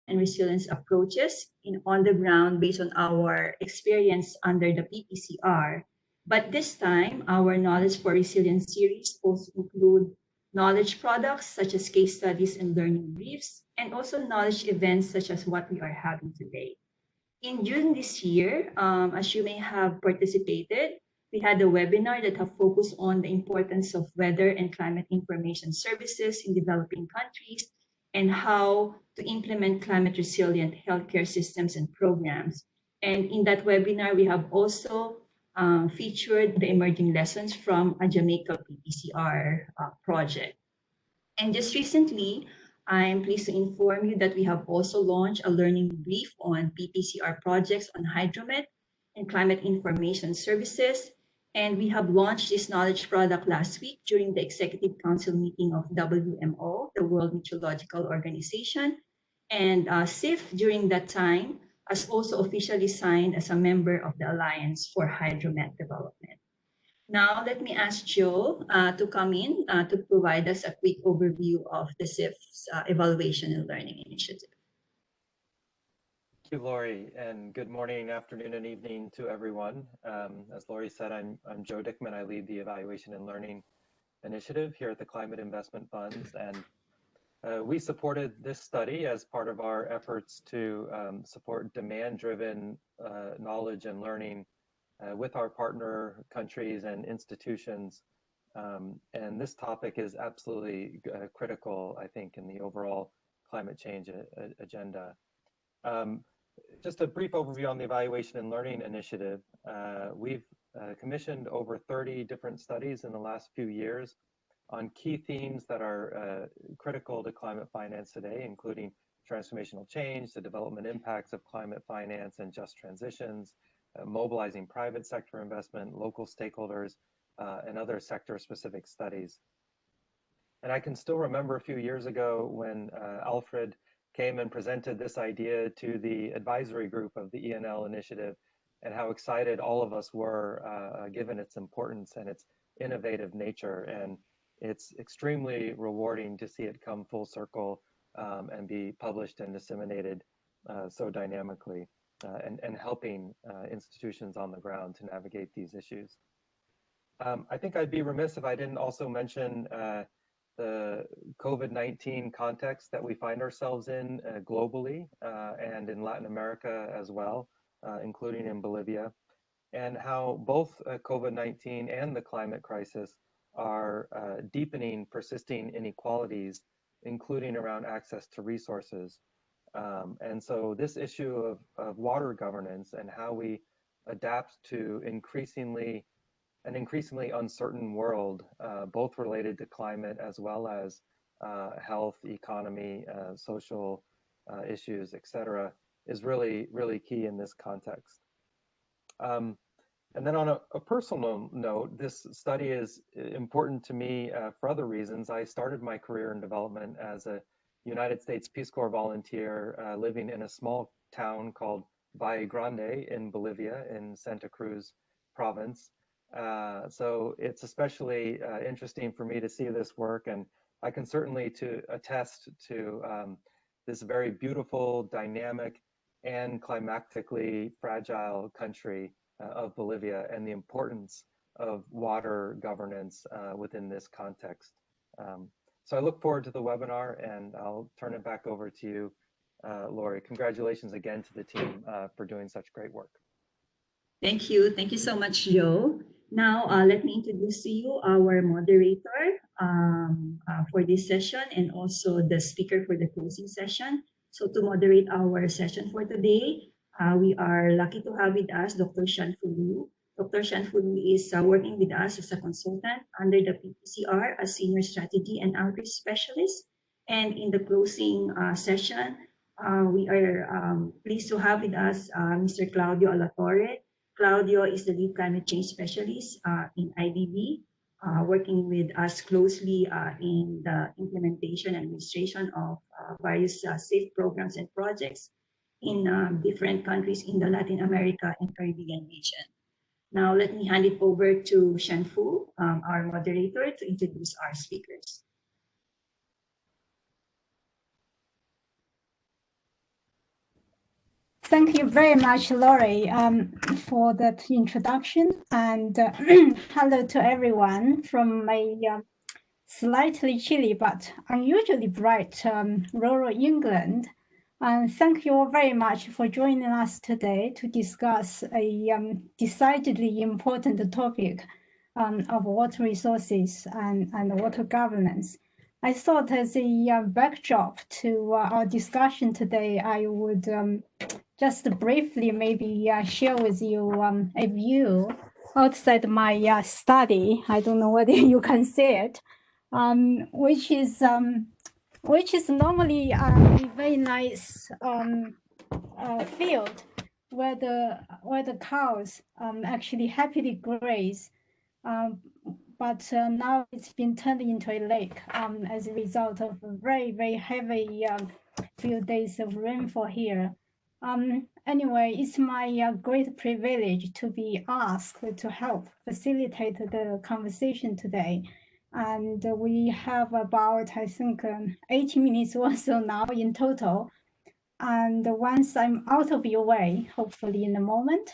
and resilience approaches on the ground based on our experience under the PPCR. But this time, our Knowledge for Resilience series also include knowledge products such as case studies and learning briefs, and also knowledge events such as what we are having today. In June this year, as you may have participated, we had a webinar that have focused on the importance of weather and climate information services in developing countries and how to implement climate resilient healthcare systems and programs. And in that webinar, we have also featured the emerging lessons from a Jamaica PPCR project. And just recently, I'm pleased to inform you that we have also launched a learning brief on PPCR projects on hydromet and climate information services. And we have launched this knowledge product last week during the Executive Council meeting of WMO, the World Meteorological Organization. And SIF during that time has also officially signed as a member of the Alliance for Hydromet Development. Now, let me ask Joe to come in to provide us a quick overview of the SIF's Evaluation and Learning Initiative. Thank you, Lori, and good morning, afternoon, and evening to everyone. As Lori said, I'm Joe Dickman. I lead the Evaluation and Learning Initiative here at the Climate Investment Funds, and we supported this study as part of our efforts to support demand-driven knowledge and learning with our partner countries and institutions. And this topic is absolutely critical, I think, in the overall climate change agenda. Just a brief overview on the Evaluation and Learning Initiative. We've commissioned over 30 different studies in the last few years on key themes that are critical to climate finance today, including transformational change, the development impacts of climate finance and just transitions, mobilizing private sector investment, local stakeholders, and other sector-specific studies. And I can still remember a few years ago when Alfred came and presented this idea to the advisory group of the ENL initiative, and how excited all of us were given its importance and its innovative nature. And it's extremely rewarding to see it come full circle and be published and disseminated so dynamically. And helping institutions on the ground to navigate these issues. I think I'd be remiss if I didn't also mention the COVID-19 context that we find ourselves in globally and in Latin America as well, including in Bolivia, and how both COVID-19 and the climate crisis are deepening persisting inequalities, including around access to resources. And so this issue of water governance and how we adapt to an increasingly uncertain world, both related to climate as well as health, economy, social issues, etc., is really, really key in this context. And then on a personal note, this study is important to me for other reasons. I started my career in development as a United States Peace Corps volunteer living in a small town called Valle Grande in Bolivia in Santa Cruz province. So it's especially interesting for me to see this work, and I can certainly attest to this very beautiful, dynamic, and climatically fragile country of Bolivia and the importance of water governance within this context. So I look forward to the webinar, and I'll turn it back over to you, Lori. Congratulations again to the team for doing such great work. Thank you. Thank you so much, Joe. Now, let me introduce to you our moderator for this session and also the speaker for the closing session. So to moderate our session for today, we are lucky to have with us Dr. Shanfu Lu. Dr. Shanfu Lu is working with us as a consultant under the PPCR as Senior Strategy and Outreach Specialist. And in the closing session, we are pleased to have with us Mr. Claudio Alatorre. Claudio is the lead climate change specialist in IDB, working with us closely in the implementation and administration of various SAFE programs and projects in different countries in the Latin America and Caribbean region. Now, let me hand it over to Shanfu, our moderator, to introduce our speakers. Thank you very much, Laurie, for that introduction. And hello to everyone from my slightly chilly but unusually bright rural England. And thank you all very much for joining us today to discuss a decidedly important topic of water resources and water governance. I thought as a backdrop to our discussion today, I would just briefly maybe share with you a view outside my study. I don't know whether you can see it, which is normally a very nice field where the cows actually happily graze. But now it's been turned into a lake as a result of a very, very heavy few days of rainfall here. Anyway, it's my great privilege to be asked to help facilitate the conversation today. And we have about, I think, 80 minutes or so now in total. And once I'm out of your way, hopefully in a moment,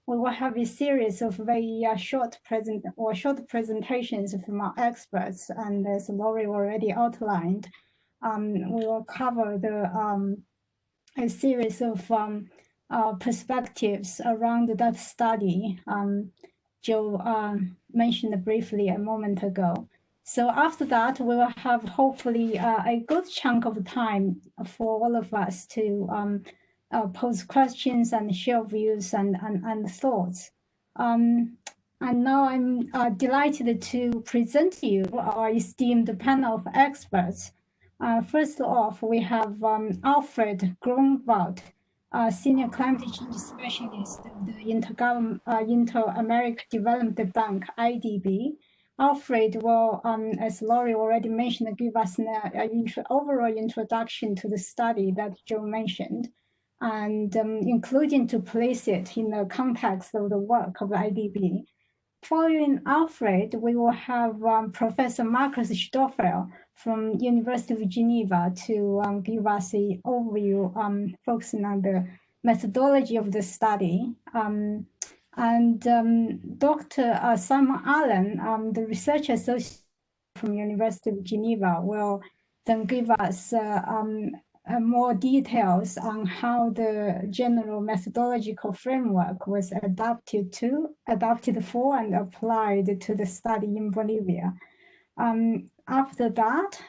we will have a series of very short presentations from our experts. And as Laurie already outlined, we will cover a series of perspectives around that study Joe mentioned briefly a moment ago. So after that, we will have hopefully a good chunk of time for all of us to pose questions and share views and thoughts. And now I'm delighted to present to you our esteemed panel of experts. First off, we have Alfred Grunwald, Senior Climate Change Specialist of the Inter-American Development Bank, IDB. Alfred will, as Laurie already mentioned, give us an overall introduction to the study that Joe mentioned, and including to place it in the context of the work of IDB. Following Alfred, we will have Professor Markus Stoffel from University of Geneva to give us an overview focusing on the methodology of the study. And Dr. Simon Allen, the research associate from University of Geneva, will then give us more details on how the general methodological framework was adapted for and applied to the study in Bolivia. After that,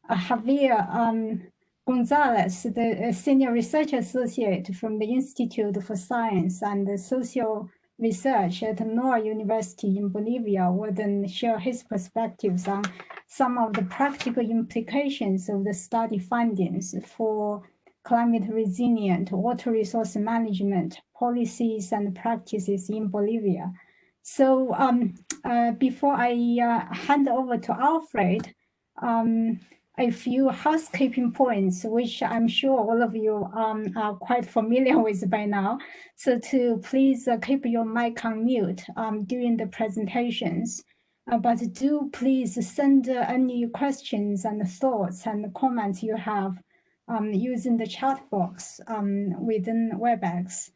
Javier Gonzalez, the Senior Research Associate from the Institute for Science and Social Research at NOR University in Bolivia, will then share his perspectives on some of the practical implications of the study findings for climate resilient water resource management policies and practices in Bolivia. So before I hand over to Alfred, a few housekeeping points, which I'm sure all of you are quite familiar with by now. So to please keep your mic on mute during the presentations. But do please send any questions and thoughts and comments you have using the chat box within WebEx.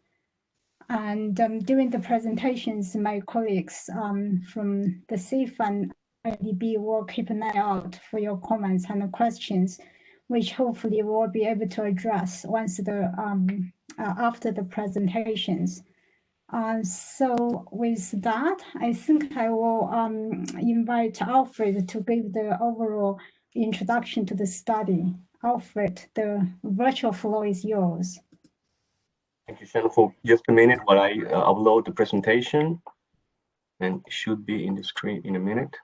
And during the presentations, my colleagues from the SIF and IDB will keep an eye out for your comments and questions, which hopefully we'll be able to address once the after the presentations. So with that, I think I will invite Alfred to give the overall introduction to the study. Alfred, the virtual floor is yours. Thank you, Shannon, for just a minute while I upload the presentation, and it should be in the screen in a minute.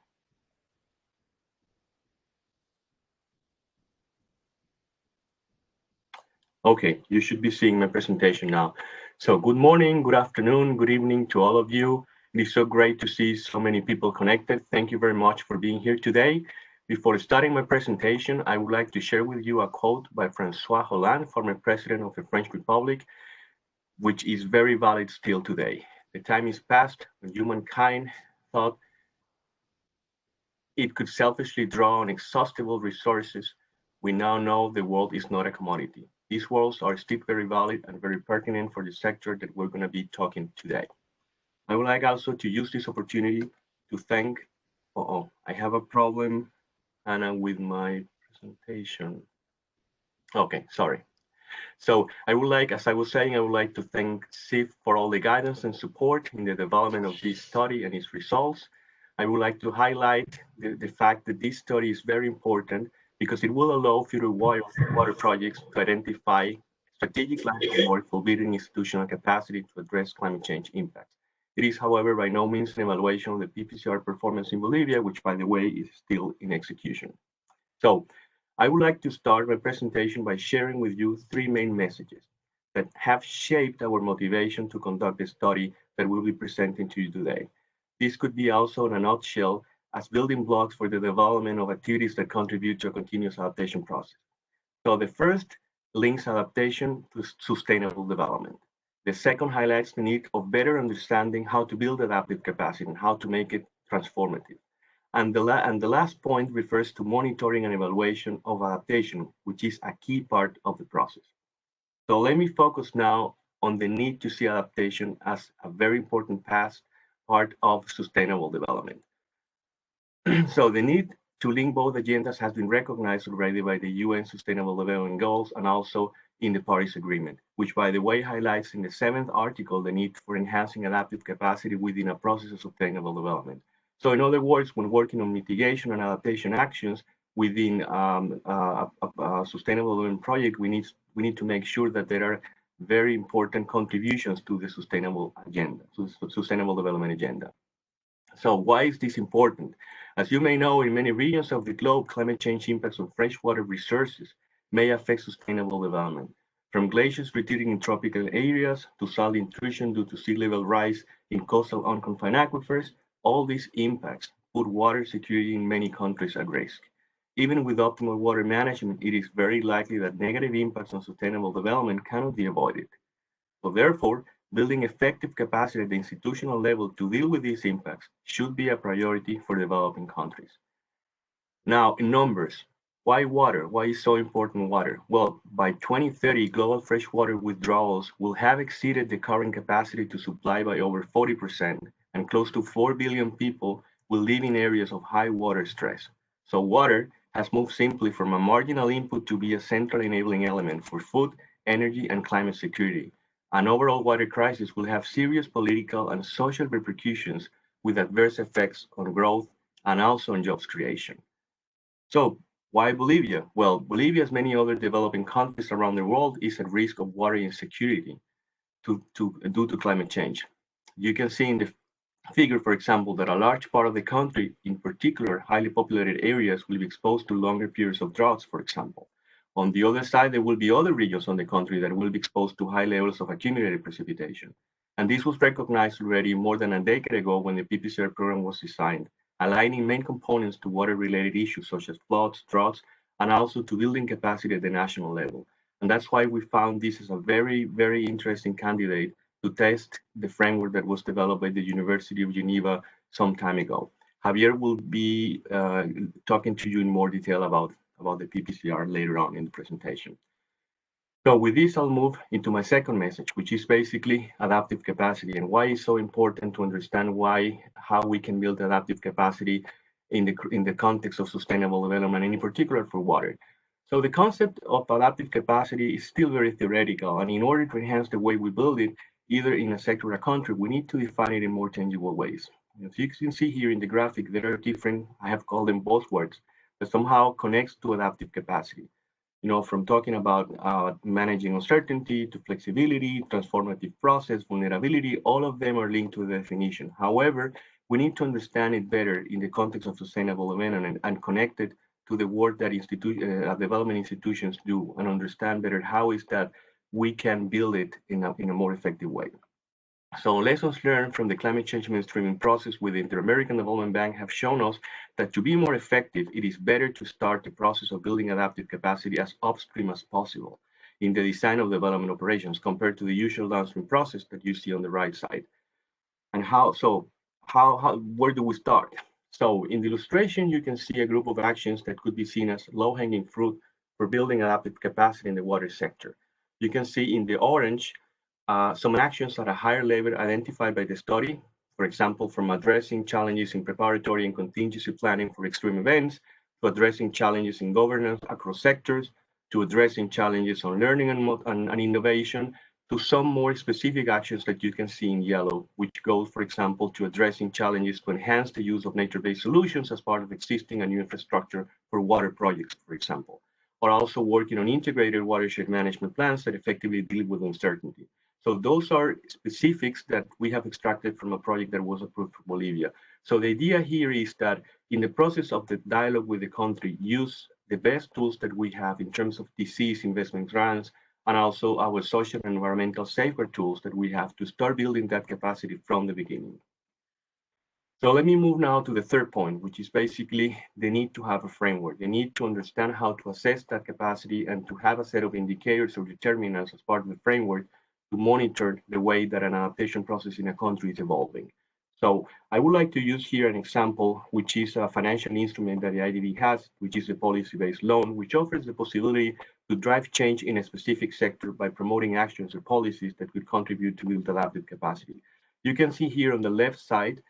Okay, you should be seeing my presentation now. So good morning, good afternoon, good evening to all of you. It is so great to see so many people connected. Thank you very much for being here today. Before starting my presentation, I would like to share with you a quote by Francois Hollande, former president of the French Republic, which is very valid still today. The time is past when humankind thought it could selfishly draw on inexhaustible resources we now know the world is not a commodity. These words are still very valid and very pertinent for the sector that we're going to be talking today. I would like also to use this opportunity to thank, I have a problem, Anna, with my presentation. Okay, sorry. So I would like, as I was saying, I would like to thank SIF for all the guidance and support in the development of this study and its results. I would like to highlight the fact that this study is very important because it will allow future water projects to identify strategic lines of work for building institutional capacity to address climate change impacts. It is, however, by no means an evaluation of the PPCR performance in Bolivia, which, by the way, is still in execution. So I would like to start my presentation by sharing with you three main messages that have shaped our motivation to conduct the study that we'll be presenting to you today. This could be also in a nutshell as building blocks for the development of activities that contribute to a continuous adaptation process. So the first links adaptation to sustainable development. The second highlights the need of better understanding how to build adaptive capacity and how to make it transformative. And the last point refers to monitoring and evaluation of adaptation, which is a key part of the process. So let me focus now on the need to see adaptation as a very important part of sustainable development. So the need to link both agendas has been recognized already by the UN Sustainable Development Goals and also in the Paris Agreement, which, by the way, highlights in the 7th article the need for enhancing adaptive capacity within a process of sustainable development. So in other words, when working on mitigation and adaptation actions within a sustainable development project, we need to make sure that there are very important contributions to the sustainable agenda, to the sustainable development agenda. So why is this important? As you may know, in many regions of the globe, climate change impacts on freshwater resources may affect sustainable development. From glaciers retreating in tropical areas to salt intrusion due to sea level rise in coastal unconfined aquifers, all these impacts put water security in many countries at risk. Even with optimal water management, it is very likely that negative impacts on sustainable development cannot be avoided. So therefore, building effective capacity at the institutional level to deal with these impacts should be a priority for developing countries. Now, in numbers, why water? Why is so important water? Well, by 2030, global freshwater withdrawals will have exceeded the current capacity to supply by over 40%, and close to 4 billion people will live in areas of high water stress. So water has moved simply from a marginal input to be a central enabling element for food, energy, and climate security. An overall water crisis will have serious political and social repercussions with adverse effects on growth and also on jobs creation. So why Bolivia? Well, Bolivia, as many other developing countries around the world, is at risk of water insecurity due to climate change. You can see in the figure, for example, that a large part of the country, in particular highly populated areas, will be exposed to longer periods of droughts, for example. On the other side, there will be other regions on the country that will be exposed to high levels of accumulated precipitation. And this was recognized already more than a decade ago when the PPCR program was designed, aligning main components to water-related issues such as floods, droughts, and also to building capacity at the national level. And that's why we found this as a very, very interesting candidate to test the framework that was developed by the University of Geneva some time ago. Javier will be talking to you in more detail about the PPCR later on in the presentation. So with this, I'll move into my second message, which is basically adaptive capacity and why it's so important to understand how we can build adaptive capacity in the context of sustainable development, and in particular for water. So the concept of adaptive capacity is still very theoretical, and in order to enhance the way we build it, either in a sector or a country, we need to define it in more tangible ways. As you can see here in the graphic, there are different, I have called them buzzwords, that somehow connects to adaptive capacity. You know, from talking about managing uncertainty to flexibility, transformative process, vulnerability, all of them are linked to the definition. However, we need to understand it better in the context of sustainable development and connect it to the work that development institutions do and understand better how is that we can build it in a more effective way. So lessons learned from the climate change mainstreaming process with the Inter-American Development Bank have shown us that to be more effective, it is better to start the process of building adaptive capacity as upstream as possible in the design of development operations compared to the usual downstream process that you see on the right side. And where do we start? So in the illustration, you can see a group of actions that could be seen as low-hanging fruit for building adaptive capacity in the water sector. You can see in the orange some actions at a higher level identified by the study, for example, from addressing challenges in preparatory and contingency planning for extreme events, to addressing challenges in governance across sectors, to addressing challenges on learning and innovation, to some more specific actions that you can see in yellow, which goes, for example, to addressing challenges to enhance the use of nature-based solutions as part of existing and new infrastructure for water projects, for example, or also working on integrated watershed management plans that effectively deal with uncertainty. So those are specifics that we have extracted from a project that was approved for Bolivia. So the idea here is that in the process of the dialogue with the country, use the best tools that we have in terms of disease investment grants, and also our social and environmental safeguard tools that we have to start building that capacity from the beginning. So let me move now to the third point, which is basically the need to have a framework. The need to understand how to assess that capacity and to have a set of indicators or determinants as part of the framework to monitor the way that an adaptation process in a country is evolving. So I would like to use here an example, which is a financial instrument that the IDB has, which is a policy-based loan, which offers the possibility to drive change in a specific sector by promoting actions or policies that could contribute to build adaptive capacity. You can see here on the left side,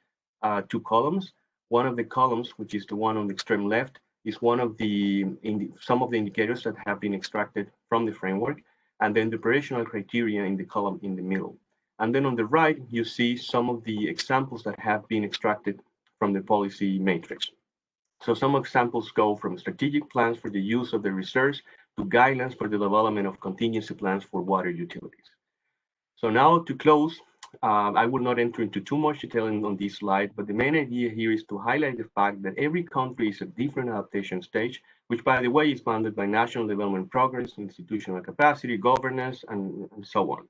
two columns. One of the columns, which is the one on the extreme left, is one of some of the indicators that have been extracted from the framework, and then the operational criteria in the column in the middle. And then on the right, you see some of the examples that have been extracted from the policy matrix. So some examples go from strategic plans for the use of the reserves to guidelines for the development of contingency plans for water utilities. So now to close, I will not enter into too much detail on this slide, but the main idea here is to highlight the fact that every country is at different adaptation stage, which by the way is bounded by national development progress, institutional capacity, governance, and so on.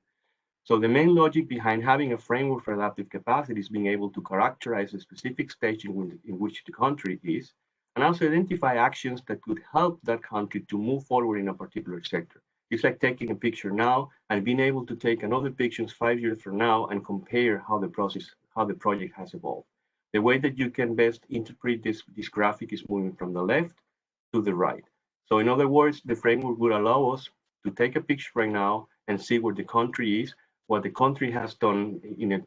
So the main logic behind having a framework for adaptive capacity is being able to characterize a specific stage in which the country is, and also identify actions that could help that country to move forward in a particular sector. It's like taking a picture now and being able to take another picture 5 years from now and compare how the project has evolved. The way that you can best interpret this graphic is moving from the left to the right. So in other words, the framework would allow us to take a picture right now and see where the country is, what the country has done in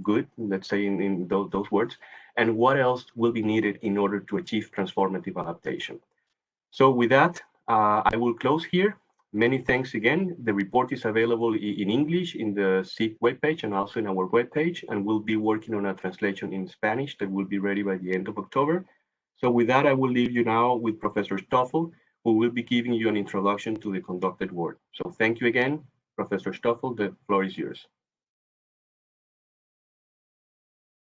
good, let's say in those words, and what else will be needed in order to achieve transformative adaptation. So with that, I will close here. Many thanks again. The report is available in English in the SIG webpage and also in our webpage, and we'll be working on a translation in Spanish that will be ready by the end of October. So with that, I will leave you now with Professor Stoffel, who will be giving you an introduction to the conducted work. So thank you again. Professor Stoffel, the floor is yours.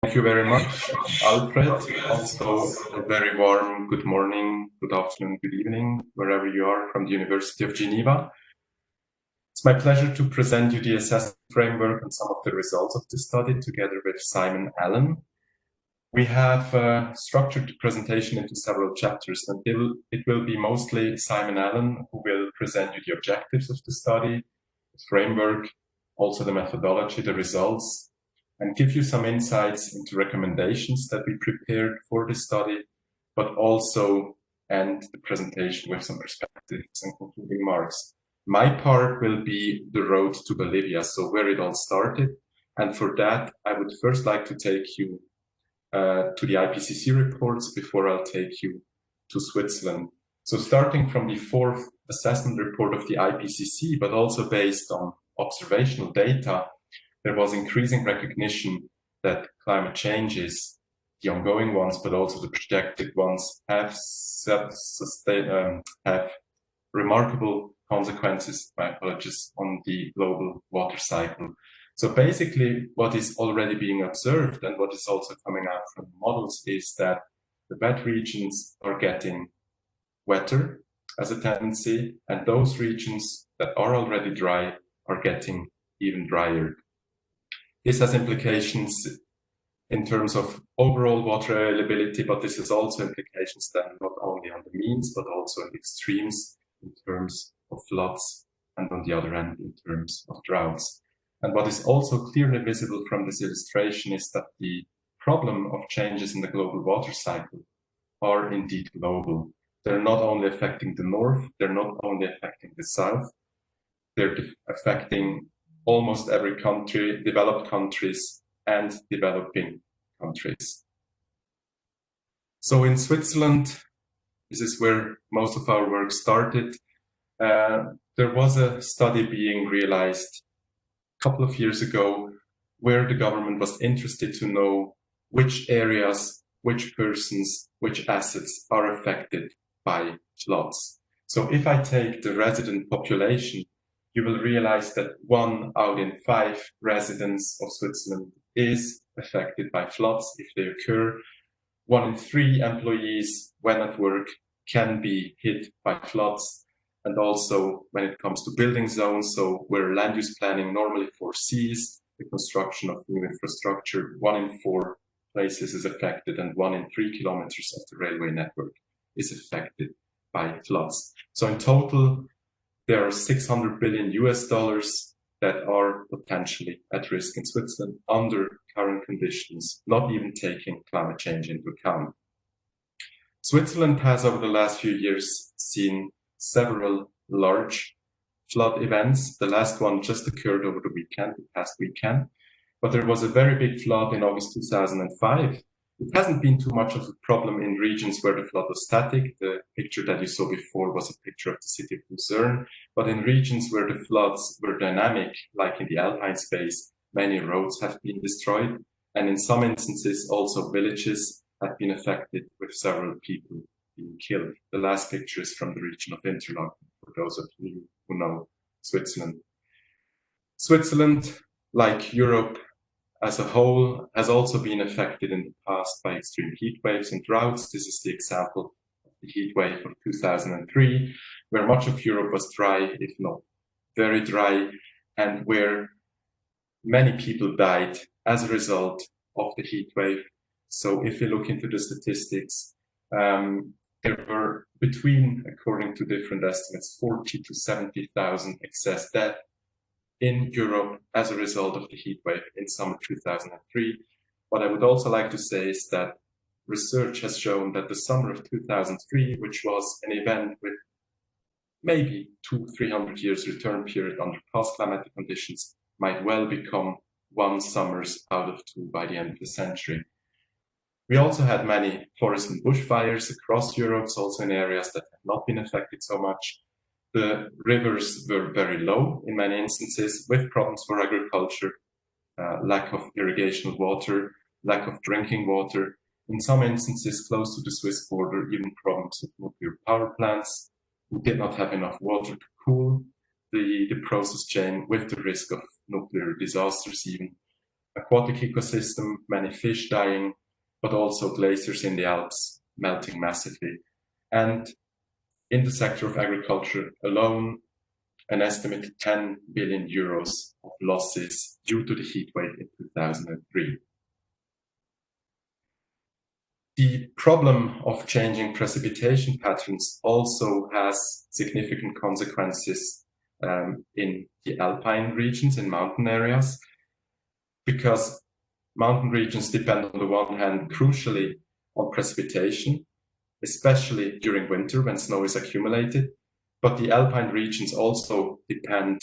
Thank you very much, Alfred. Also, a very warm good morning, good afternoon, good evening, wherever you are from the University of Geneva. It's my pleasure to present you the assessment framework and some of the results of the study together with Simon Allen. We have structured the presentation into several chapters, and it will be mostly Simon Allen who will present you the objectives of the study, the framework, also the methodology, the results, and give you some insights into recommendations that we prepared for the study, but also end the presentation with some perspectives and concluding remarks. My part will be the road to Bolivia, so where it all started. And for that, I would first like to take you to the IPCC reports before I'll take you to Switzerland. So starting from the fourth assessment report of the IPCC, but also based on observational data, there was increasing recognition that climate changes, the ongoing ones, but also the projected ones, have remarkable consequences, my apologies, on the global water cycle. So basically, what is already being observed and what is also coming out from the models is that the wet regions are getting wetter as a tendency, and those regions that are already dry are getting even drier. This has implications in terms of overall water availability, but this has also implications then not only on the means, but also in the extremes in terms of floods, and on the other end in terms of droughts. And what is also clearly visible from this illustration is that the problem of changes in the global water cycle are indeed global. they're not only affecting the north, they're not only affecting the south, they're affecting almost every country, developed countries and developing countries. So in Switzerland, this is where most of our work started. There was a study being realized a couple of years ago where the government was interested to know which areas, which persons, which assets are affected by floods. So if I take the resident population, you will realize that 1 out in 5 residents of Switzerland is affected by floods if they occur. 1 in 3 employees, when at work, can be hit by floods. And also when it comes to building zones, so where land use planning normally foresees the construction of new infrastructure, 1 in 4 places is affected, and 1 in 3 kilometers of the railway network is affected by floods. So in total, there are $600 billion that are potentially at risk in Switzerland under current conditions, not even taking climate change into account. Switzerland has over the last few years seen several large flood events. The last one just occurred over the weekend, the past weekend, but there was a very big flood in August 2005. It hasn't been too much of a problem in regions where the flood was static. The picture that you saw before was a picture of the city of Lucerne. But in regions where the floods were dynamic, like in the Alpine space, many roads have been destroyed. And in some instances, also villages have been affected, with several people being killed. The last picture is from the region of Interlaken, for those of you who know Switzerland. Switzerland, like Europe as a whole, has also been affected in the past by extreme heat waves and droughts. This is the example of the heat wave of 2003, where much of Europe was dry, if not very dry, and where many people died as a result of the heat wave. So if you look into the statistics, there were between, according to different estimates, 40 to 70,000 excess deaths in Europe as a result of the heat wave in summer 2003. What I would also like to say is that research has shown that the summer of 2003, which was an event with maybe 200-300 years return period under past climatic conditions, might well become 1 summers out of 2 by the end of the century. We also had many forest and bushfires across Europe, also in areas that have not been affected so much. The rivers were very low in many instances, with problems for agriculture, lack of irrigational water, lack of drinking water. In some instances, close to the Swiss border, even problems with nuclear power plants. We did not have enough water to cool the process chain, with the risk of nuclear disasters, even aquatic ecosystem, many fish dying, but also glaciers in the Alps melting massively. And in the sector of agriculture alone, an estimated 10 billion euros of losses due to the heat wave in 2003. The problem of changing precipitation patterns also has significant consequences in the Alpine regions, in mountain areas, because mountain regions depend on the one hand crucially on precipitation, especially during winter when snow is accumulated, but the Alpine regions also depend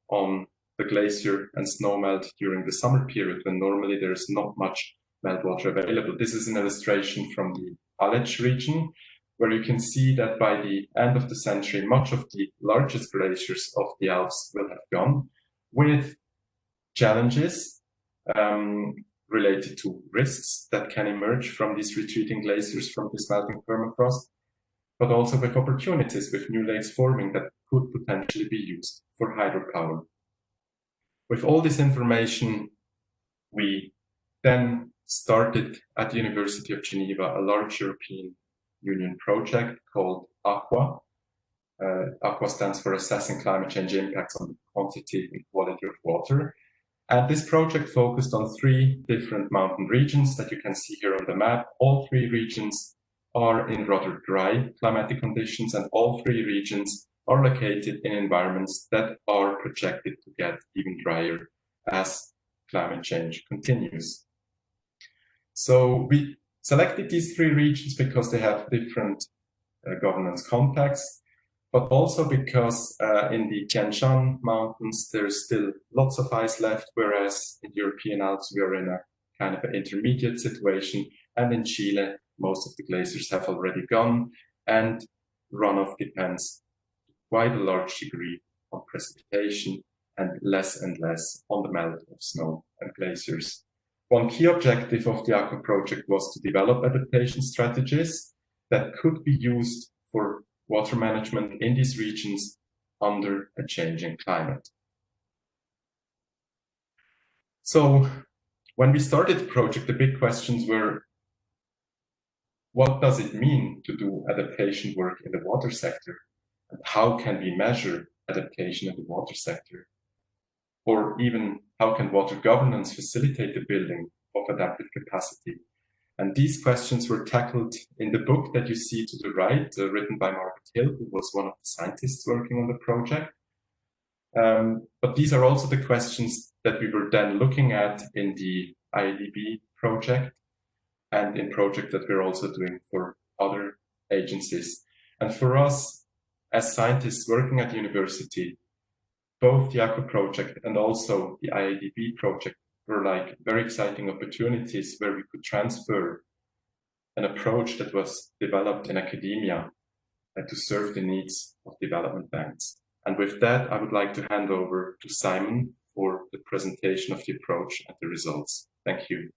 on the glacier and snowmelt during the summer period, when normally there is not much meltwater available. This is an illustration from the Aletsch region, where you can see that by the end of the century, much of the largest glaciers of the Alps will have gone, with challenges related to risks that can emerge from these retreating glaciers, from this melting permafrost, but also with opportunities, with new lakes forming that could potentially be used for hydropower. With all this information, we then started at the University of Geneva a large European Union project called AQUA. AQUA stands for Assessing Climate Change Impacts on the Quantity and Quality of Water. And this project focused on 3 different mountain regions that you can see here on the map. All 3 regions are in rather dry climatic conditions, and all 3 regions are located in environments that are projected to get even drier as climate change continues. So we selected these 3 regions because they have different governance context, but also because in the Tian Shan Mountains, there's still lots of ice left, whereas in the European Alps, we are in a kind of an intermediate situation. And in Chile, most of the glaciers have already gone, and runoff depends to quite a large degree on precipitation and less on the melt of snow and glaciers. One key objective of the Aqua project was to develop adaptation strategies that could be used for water management in these regions under a changing climate. So when we started the project, the big questions were, what does it mean to do adaptation work in the water sector? And how can we measure adaptation in the water sector? Or even, how can water governance facilitate the building of adaptive capacity? And these questions were tackled in the book that you see to the right, written by Margaret Hill, who was one of the scientists working on the project. But these are also the questions that we were then looking at in the IADB project and in projects that we're also doing for other agencies. And for us, as scientists working at university, both the Aqua project and also the IADB project were like very exciting opportunities where we could transfer an approach that was developed in academia to serve the needs of development banks. And with that, I would like to hand over to Simon for the presentation of the approach and the results. Thank you.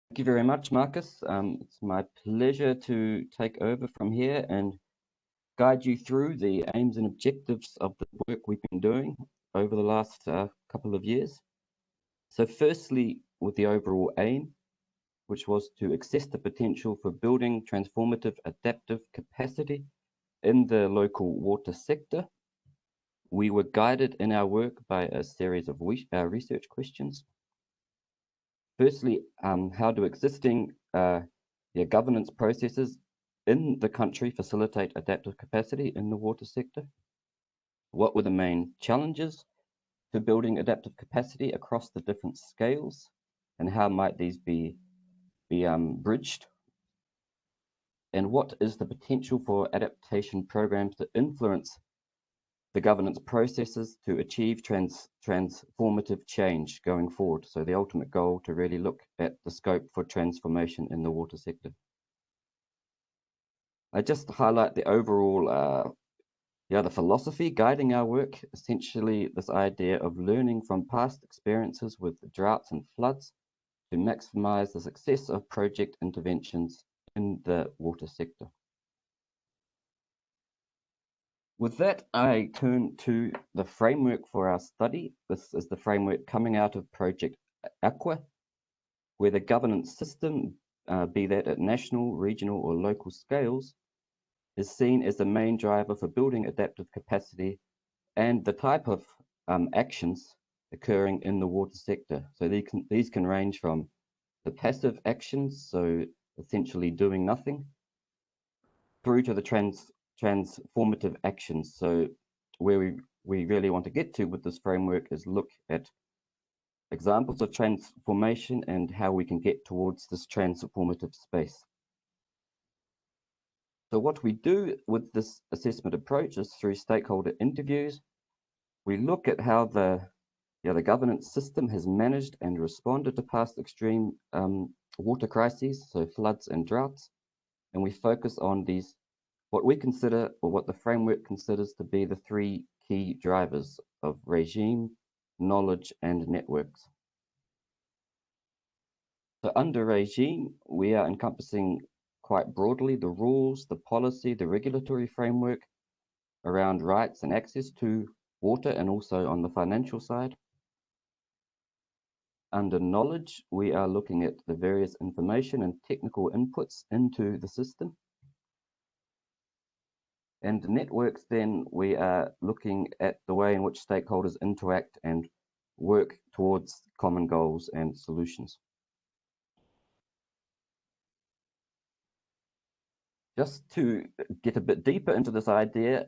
Thank you very much, Marcus. It's my pleasure to take over from here and guide you through the aims and objectives of the work we've been doing over the last couple of years. So firstly, with the overall aim, which was to assess the potential for building transformative adaptive capacity in the local water sector, we were guided in our work by a series of research questions. Firstly, how do existing governance processes in the country facilitate adaptive capacity in the water sector? What were the main challenges to building adaptive capacity across the different scales, and how might these be bridged? And what is the potential for adaptation programs to influence the governance processes to achieve transformative change going forward? So the ultimate goal to really look at the scope for transformation in the water sector. I just highlight the overall the philosophy guiding our work, essentially this idea of learning from past experiences with droughts and floods to maximize the success of project interventions in the water sector. With that, I turn to the framework for our study. This is the framework coming out of Project Aqua, where the governance system, be that at national, regional, or local scales, is seen as the main driver for building adaptive capacity and the type of actions occurring in the water sector. So these can range from the passive actions, so essentially doing nothing, through to the transformative actions. So where we really want to get to with this framework is look at examples of transformation and how we can get towards this transformative space. So what we do with this assessment approach is through stakeholder interviews. We look at how the governance system has managed and responded to past extreme water crises, so floods and droughts. And we focus on these, what we consider, or what the framework considers to be the three key drivers of regime, knowledge, and networks. So under regime, we are encompassing quite broadly the rules, the policy, the regulatory framework around rights and access to water, and also on the financial side. Under knowledge, we are looking at the various information and technical inputs into the system. And networks, then, we are looking at the way in which stakeholders interact and work towards common goals and solutions. Just to get a bit deeper into this idea,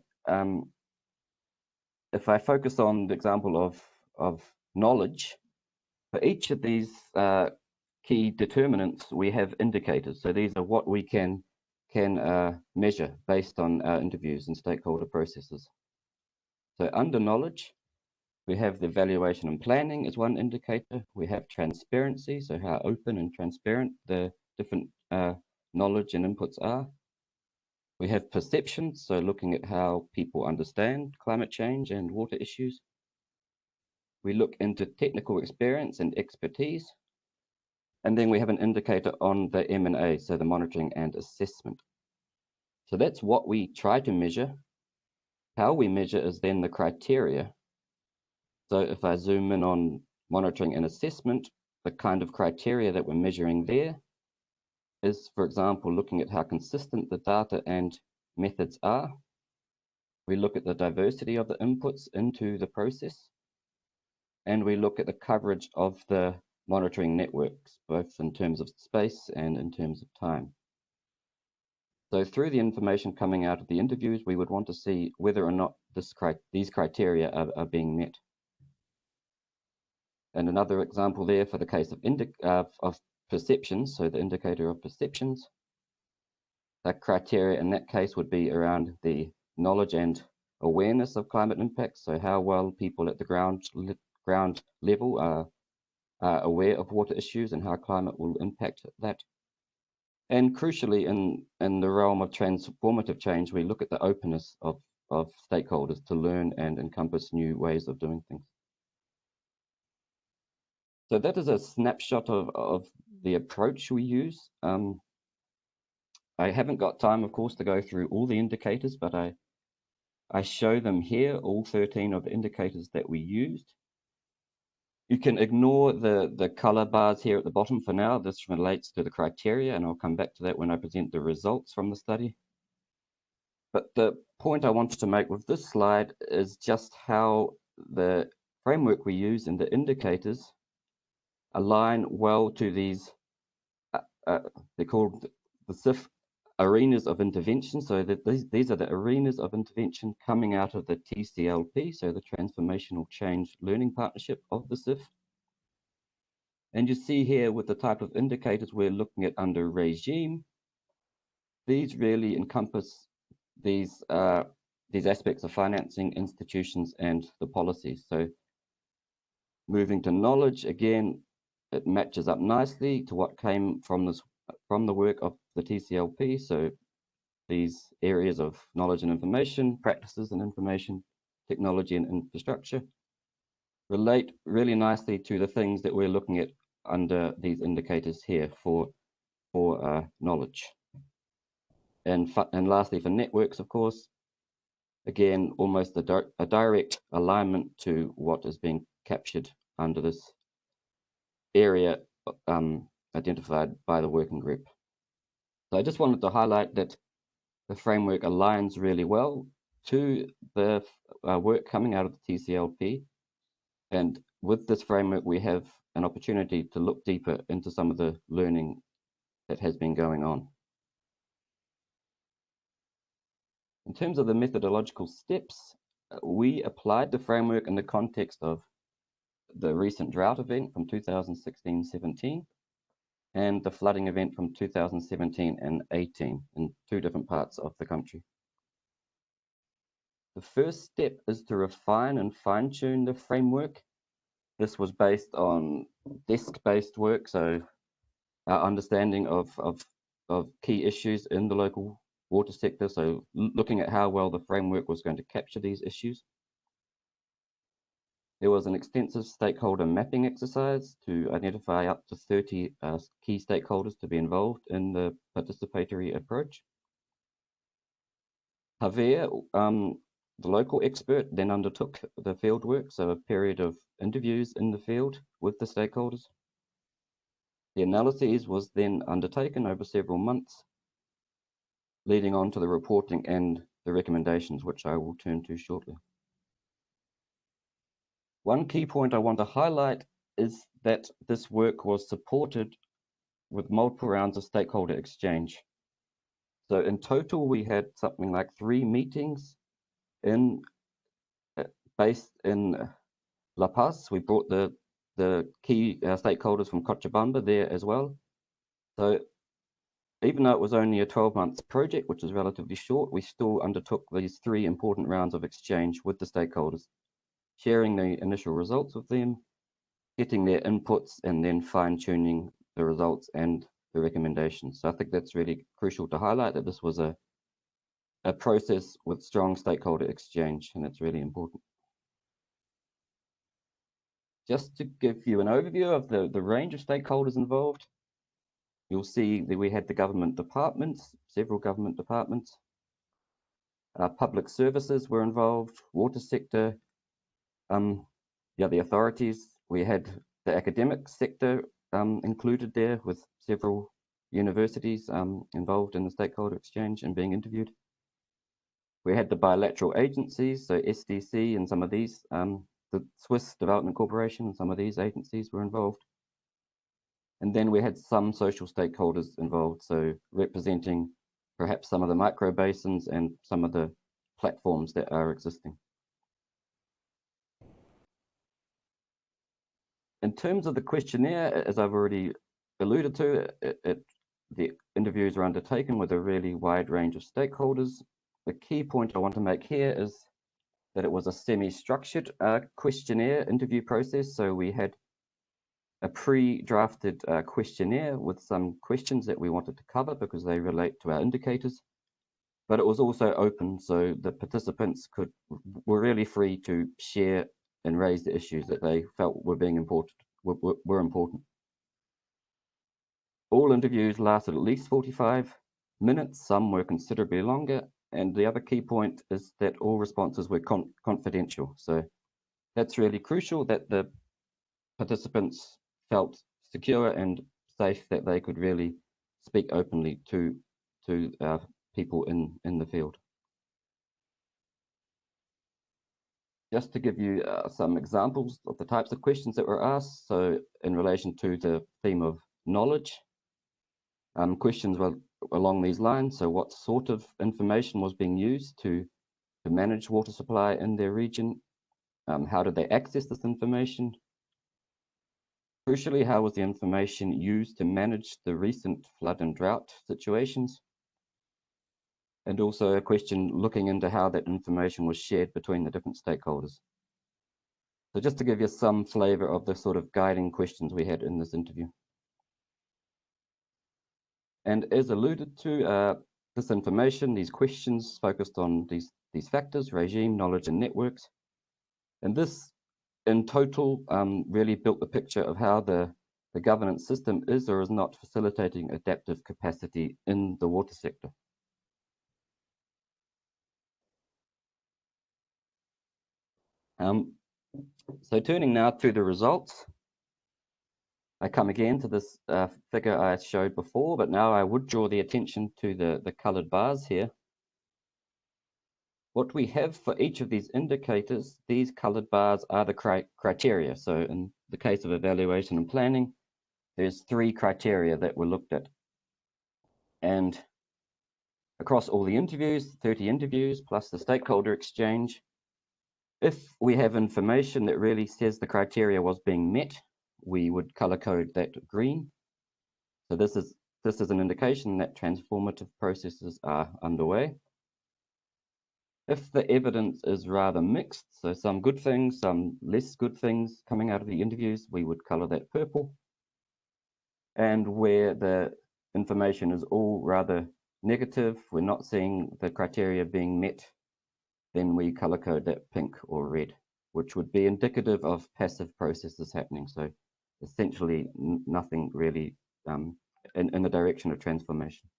if I focus on the example of knowledge, for each of these key determinants, we have indicators. So these are what we can measure based on our interviews and stakeholder processes. So under knowledge, we have the evaluation and planning as one indicator. We have transparency, so how open and transparent the different knowledge and inputs are. We have perceptions, so looking at how people understand climate change and water issues. We look into technical experience and expertise. And then we have an indicator on the M&A, so the monitoring and assessment. So that's what we try to measure. How we measure is then the criteria. So if I zoom in on monitoring and assessment, the kind of criteria that we're measuring there is, for example, looking at how consistent the data and methods are. We look at the diversity of the inputs into the process. And we look at the coverage of the monitoring networks, both in terms of space and in terms of time. So through the information coming out of the interviews, we would want to see whether or not these criteria are being met. And another example there for the case of perceptions, so the indicator of perceptions, that criteria in that case would be around the knowledge and awareness of climate impacts, so how well people at the ground level are aware of water issues and how climate will impact that. And crucially, in the realm of transformative change, we look at the openness of stakeholders to learn and encompass new ways of doing things. So that is a snapshot of the approach we use. I haven't got time, of course, to go through all the indicators, but I show them here, all 13 of the indicators that we used. You can ignore the color bars here at the bottom for now. This relates to the criteria, and I'll come back to that when I present the results from the study. But the point I wanted to make with this slide is just how the framework we use and the indicators align well to these, they're called the CIF arenas of intervention. So that these are the arenas of intervention coming out of the TCLP, so the Transformational Change Learning Partnership of the CIF. And you see here with the type of indicators we're looking at under regime, these really encompass these aspects of financing, institutions, and the policies. So moving to knowledge, again, it matches up nicely to what came from the work of the TCLP. So these areas of knowledge and information, practices and information, technology and infrastructure relate really nicely to the things that we're looking at under these indicators here for knowledge. And lastly, for networks, of course, again, almost a direct alignment to what is being captured under this area identified by the working group. So I just wanted to highlight that the framework aligns really well to the work coming out of the TCLP. And with this framework, we have an opportunity to look deeper into some of the learning that has been going on. In terms of the methodological steps, we applied the framework in the context of the recent drought event from 2016-17 and the flooding event from 2017 and 18 in two different parts of the country. The first step is to refine and fine-tune the framework. This was based on desk-based work, so our understanding of key issues in the local water sector, so looking at how well the framework was going to capture these issues. There was an extensive stakeholder mapping exercise to identify up to 30 key stakeholders to be involved in the participatory approach. Javier, the local expert, then undertook the field work, so a period of interviews in the field with the stakeholders. The analysis was then undertaken over several months, leading on to the reporting and the recommendations, which I will turn to shortly. One key point I want to highlight is that this work was supported with multiple rounds of stakeholder exchange. So in total, we had something like 3 meetings based in La Paz. We brought the the key stakeholders from Cochabamba there as well. So even though it was only a 12-month project, which is relatively short, we still undertook these 3 important rounds of exchange with the stakeholders, sharing the initial results with them, getting their inputs, and then fine-tuning the results and the recommendations. So I think that's really crucial to highlight, that this was a process with strong stakeholder exchange, and that's really important. Just to give you an overview of the range of stakeholders involved, you'll see that we had the government departments, several government departments. Public services were involved, water sector, the authorities. We had the academic sector included there, with several universities involved in the stakeholder exchange and being interviewed. We had the bilateral agencies, so SDC and some of these, the Swiss Development Corporation and some of these agencies were involved. And then we had some social stakeholders involved, so representing perhaps some of the micro basins and some of the platforms that are existing. In terms of the questionnaire, as I've already alluded to, the interviews are undertaken with a really wide range of stakeholders. The key point I want to make here is that it was a semi-structured questionnaire interview process. So we had a pre-drafted questionnaire with some questions that we wanted to cover because they relate to our indicators, but it was also open, so the participants were really free to share and raise the issues that they felt were important. All interviews lasted at least 45 minutes, some were considerably longer, and the other key point is that all responses were confidential. So that's really crucial, that the participants felt secure and safe, that they could really speak openly to people in the field. Just to give you some examples of the types of questions that were asked. So in relation to the theme of knowledge, questions were along these lines. So what sort of information was being used to manage water supply in their region? How did they access this information? Crucially, how was the information used to manage the recent flood and drought situations? And also a question looking into how that information was shared between the different stakeholders. So just to give you some flavor of the sort of guiding questions we had in this interview. And as alluded to, this information, these questions focused on these factors: regime, knowledge, and networks. And this, in total, really built the picture of how the governance system is or is not facilitating adaptive capacity in the water sector. So turning now to the results, I come again to this figure I showed before, but now I would draw the attention to the colored bars here. What we have for each of these indicators, these colored bars are the criteria. So in the case of evaluation and planning, there's 3 criteria that were looked at. And across all the interviews, 30 interviews, plus the stakeholder exchange, if we have information that really says the criteria was being met, we would color code that green. So this is an indication that transformative processes are underway. If the evidence is rather mixed, so some good things, some less good things coming out of the interviews, we would color that purple. And where the information is all rather negative, we're not seeing the criteria being met, then we color code that pink or red, which would be indicative of passive processes happening. So essentially nothing really in the direction of transformation.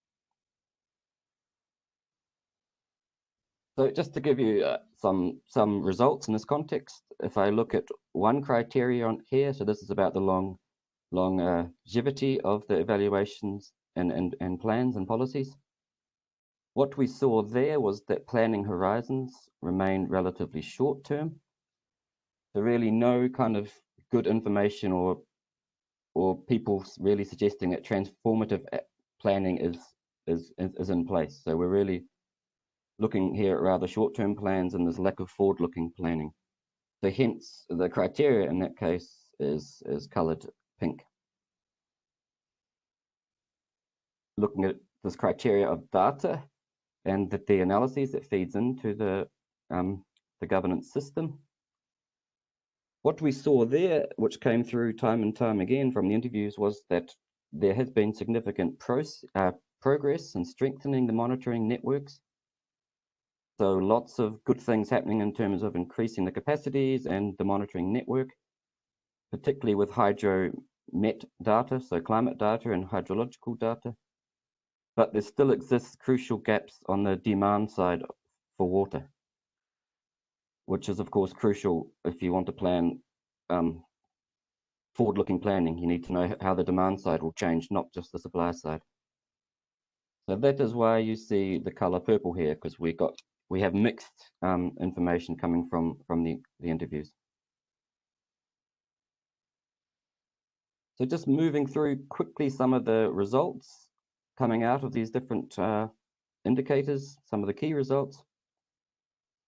So just to give you some results in this context, if I look at one criteria on here, so this is about the longevity of the evaluations and plans and policies. What we saw there was that planning horizons remained relatively short term. So really no kind of good information or people really suggesting that transformative planning is in place. So we're really looking here at rather short-term plans, and there's lack of forward-looking planning. So hence the criteria in that case is colored pink. Looking at this criteria of data and the analyses that feeds into the governance system. What we saw there, which came through time and time again from the interviews, was that there has been significant progress in strengthening the monitoring networks. So lots of good things happening in terms of increasing the capacities and the monitoring network, particularly with hydromet data, so climate data and hydrological data. But there still exists crucial gaps on the demand side for water, which is of course crucial if you want to plan forward-looking planning. You need to know how the demand side will change, not just the supply side. So that is why you see the color purple here, because we have mixed information coming from the interviews. So just moving through quickly some of the results coming out of these different indicators, some of the key results.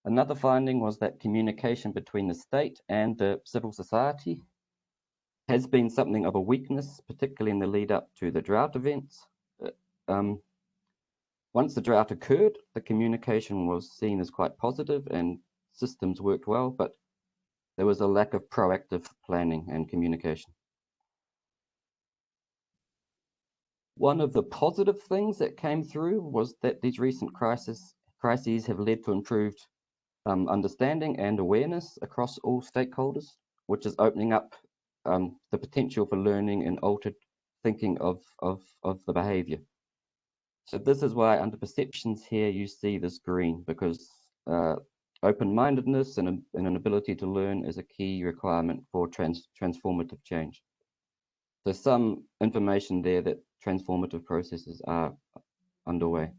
Another finding was that communication between the state and the civil society has been something of a weakness, particularly in the lead up to the drought events. Once the drought occurred, the communication was seen as quite positive and systems worked well, but there was a lack of proactive planning and communication. One of the positive things that came through was that these recent crises have led to improved understanding and awareness across all stakeholders, which is opening up the potential for learning and altered thinking of the behavior. So this is why under perceptions here you see this green, because open-mindedness and an ability to learn is a key requirement for transformative change. There's some information there that transformative processes are underway.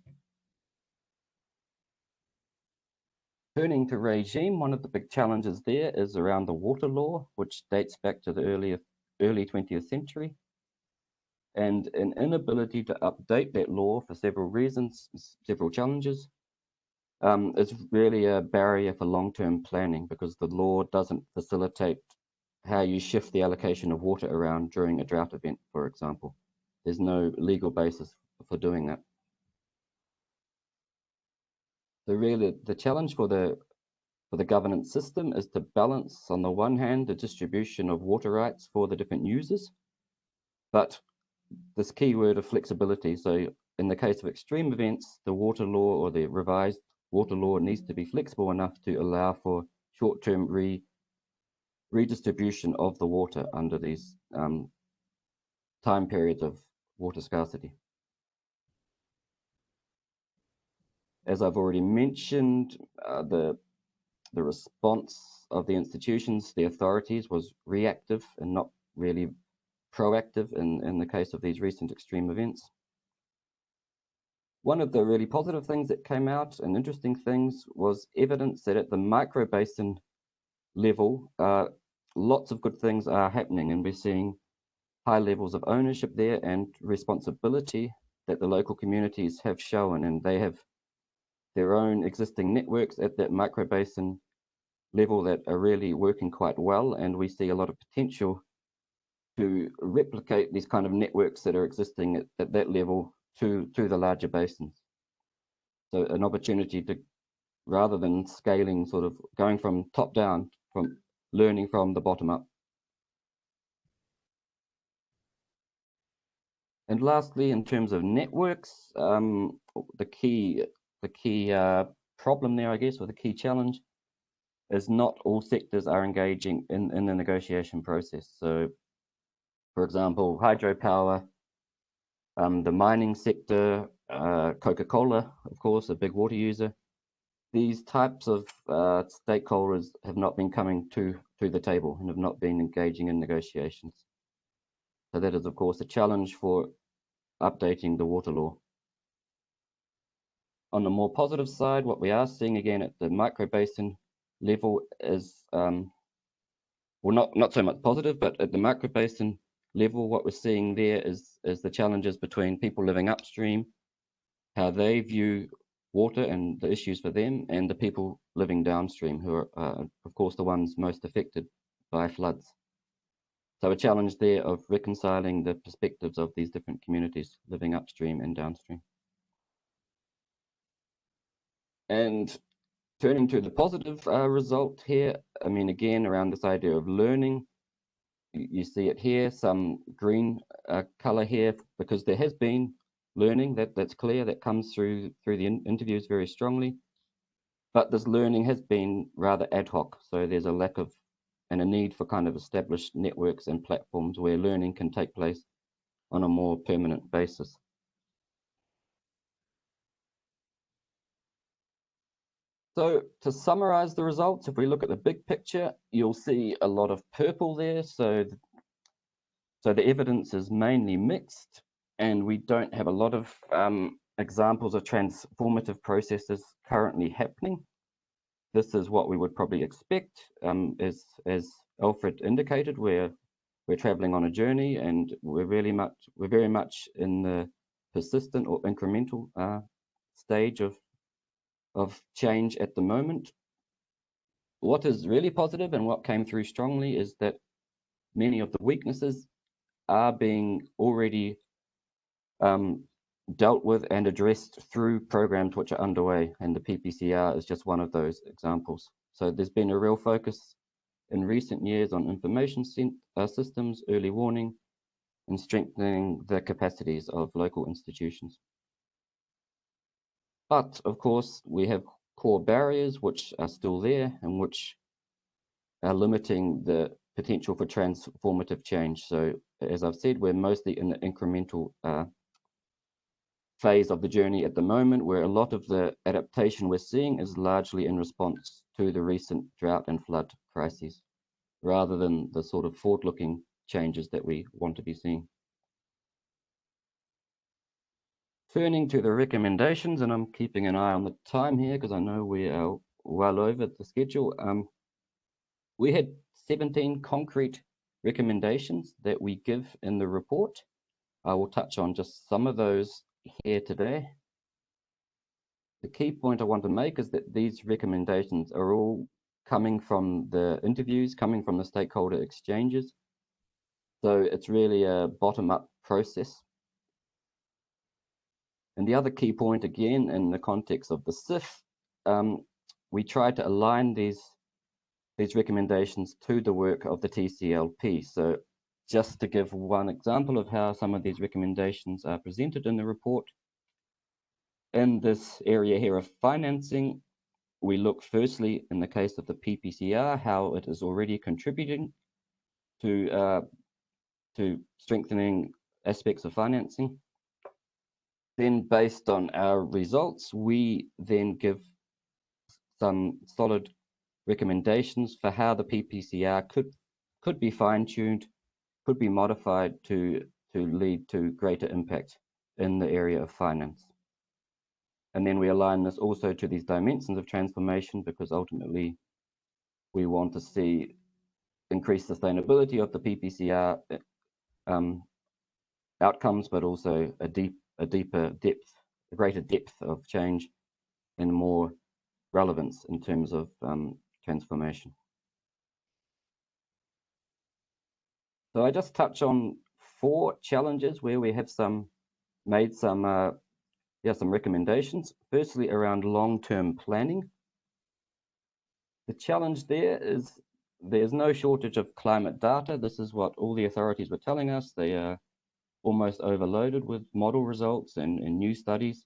Turning to regime, one of the big challenges there is around the water law, which dates back to the early 20th century. And an inability to update that law for several reasons, several challenges, is really a barrier for long-term planning, because the law doesn't facilitate how you shift the allocation of water around during a drought event, for example. There's no legal basis for doing that. So really the challenge for the governance system is to balance, on the one hand, the distribution of water rights for the different users, but this key word of flexibility. So in the case of extreme events, the water law or the revised water law needs to be flexible enough to allow for short-term redistribution of the water under these time periods of water scarcity. As I've already mentioned, the response of the institutions, the authorities, was reactive and not really proactive in the case of these recent extreme events. One of the really positive things that came out, and interesting things, was evidence that at the micro-basin level, lots of good things are happening, and we're seeing high levels of ownership there and responsibility that the local communities have shown, and they have their own existing networks at that micro-basin level that are really working quite well, and we see a lot of potential to replicate these kind of networks that are existing at that level to the larger basins. So an opportunity to, rather than scaling, sort of going from top down, from learning from the bottom up. And lastly, in terms of networks, the key problem there, I guess, or the key challenge, is not all sectors are engaging in the negotiation process. So, for example, hydropower, the mining sector, Coca-Cola, of course, a big water user. These types of stakeholders have not been coming to the table and have not been engaging in negotiations. So that is, of course, a challenge for updating the water law. On the more positive side, what we are seeing again at the micro-basin level is, well, not so much positive, but at the micro-basin level, what we're seeing there is the challenges between people living upstream, how they view water and the issues for them, and the people living downstream, who are, of course, the ones most affected by floods. So a challenge there of reconciling the perspectives of these different communities living upstream and downstream. And turning to the positive result here, I mean, again, around this idea of learning, you see it here, some green color here, because there has been learning, that's clear, that comes through the interviews very strongly. But this learning has been rather ad hoc. So there's a lack of and a need for kind of established networks and platforms where learning can take place on a more permanent basis. So to summarize the results, if we look at the big picture, you'll see a lot of purple there. So the evidence is mainly mixed, and we don't have a lot of examples of transformative processes currently happening. This is what we would probably expect. As Alfred indicated, we're traveling on a journey, and we're very much in the persistent or incremental stage of change at the moment. What is really positive and what came through strongly is that many of the weaknesses are being already dealt with and addressed through programs which are underway, and the PPCR is just one of those examples. So there's been a real focus in recent years on information systems, early warning, and strengthening the capacities of local institutions. But of course, we have core barriers which are still there and which are limiting the potential for transformative change. So as I've said, we're mostly in the incremental phase of the journey at the moment, where a lot of the adaptation we're seeing is largely in response to the recent drought and flood crises, rather than the sort of forward-looking changes that we want to be seeing. Turning to the recommendations, and I'm keeping an eye on the time here because I know we are well over the schedule. We had 17 concrete recommendations that we give in the report. I will touch on just some of those here today. The key point I want to make is that these recommendations are all coming from the interviews, coming from the stakeholder exchanges. So it's really a bottom-up process. And the other key point, again, in the context of the CIF, we try to align these recommendations to the work of the TCLP. So just to give one example of how some of these recommendations are presented in the report, in this area here of financing, we look firstly, in the case of the PPCR, how it is already contributing to strengthening aspects of financing. Then based on our results, we then give some solid recommendations for how the PPCR could be fine-tuned, could be modified to lead to greater impact in the area of finance. And then we align this also to these dimensions of transformation, because ultimately we want to see increased sustainability of the PPCR outcomes, but also a deeper depth, a greater depth of change and more relevance in terms of transformation. So I just touch on 4 challenges where we have made some recommendations. Firstly, around long-term planning. The challenge there is there's no shortage of climate data. This is what all the authorities were telling us. They are almost overloaded with model results and new studies.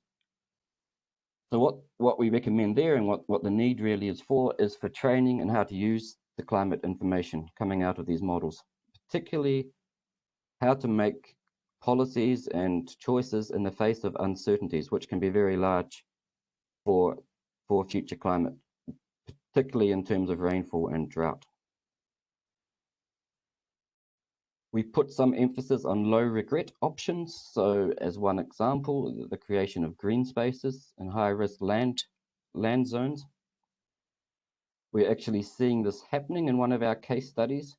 So what we recommend there, and what the need really is for training and how to use the climate information coming out of these models, particularly how to make policies and choices in the face of uncertainties, which can be very large for future climate, particularly in terms of rainfall and drought. We put some emphasis on low regret options. So as one example, the creation of green spaces and high risk land zones. We're actually seeing this happening in one of our case studies,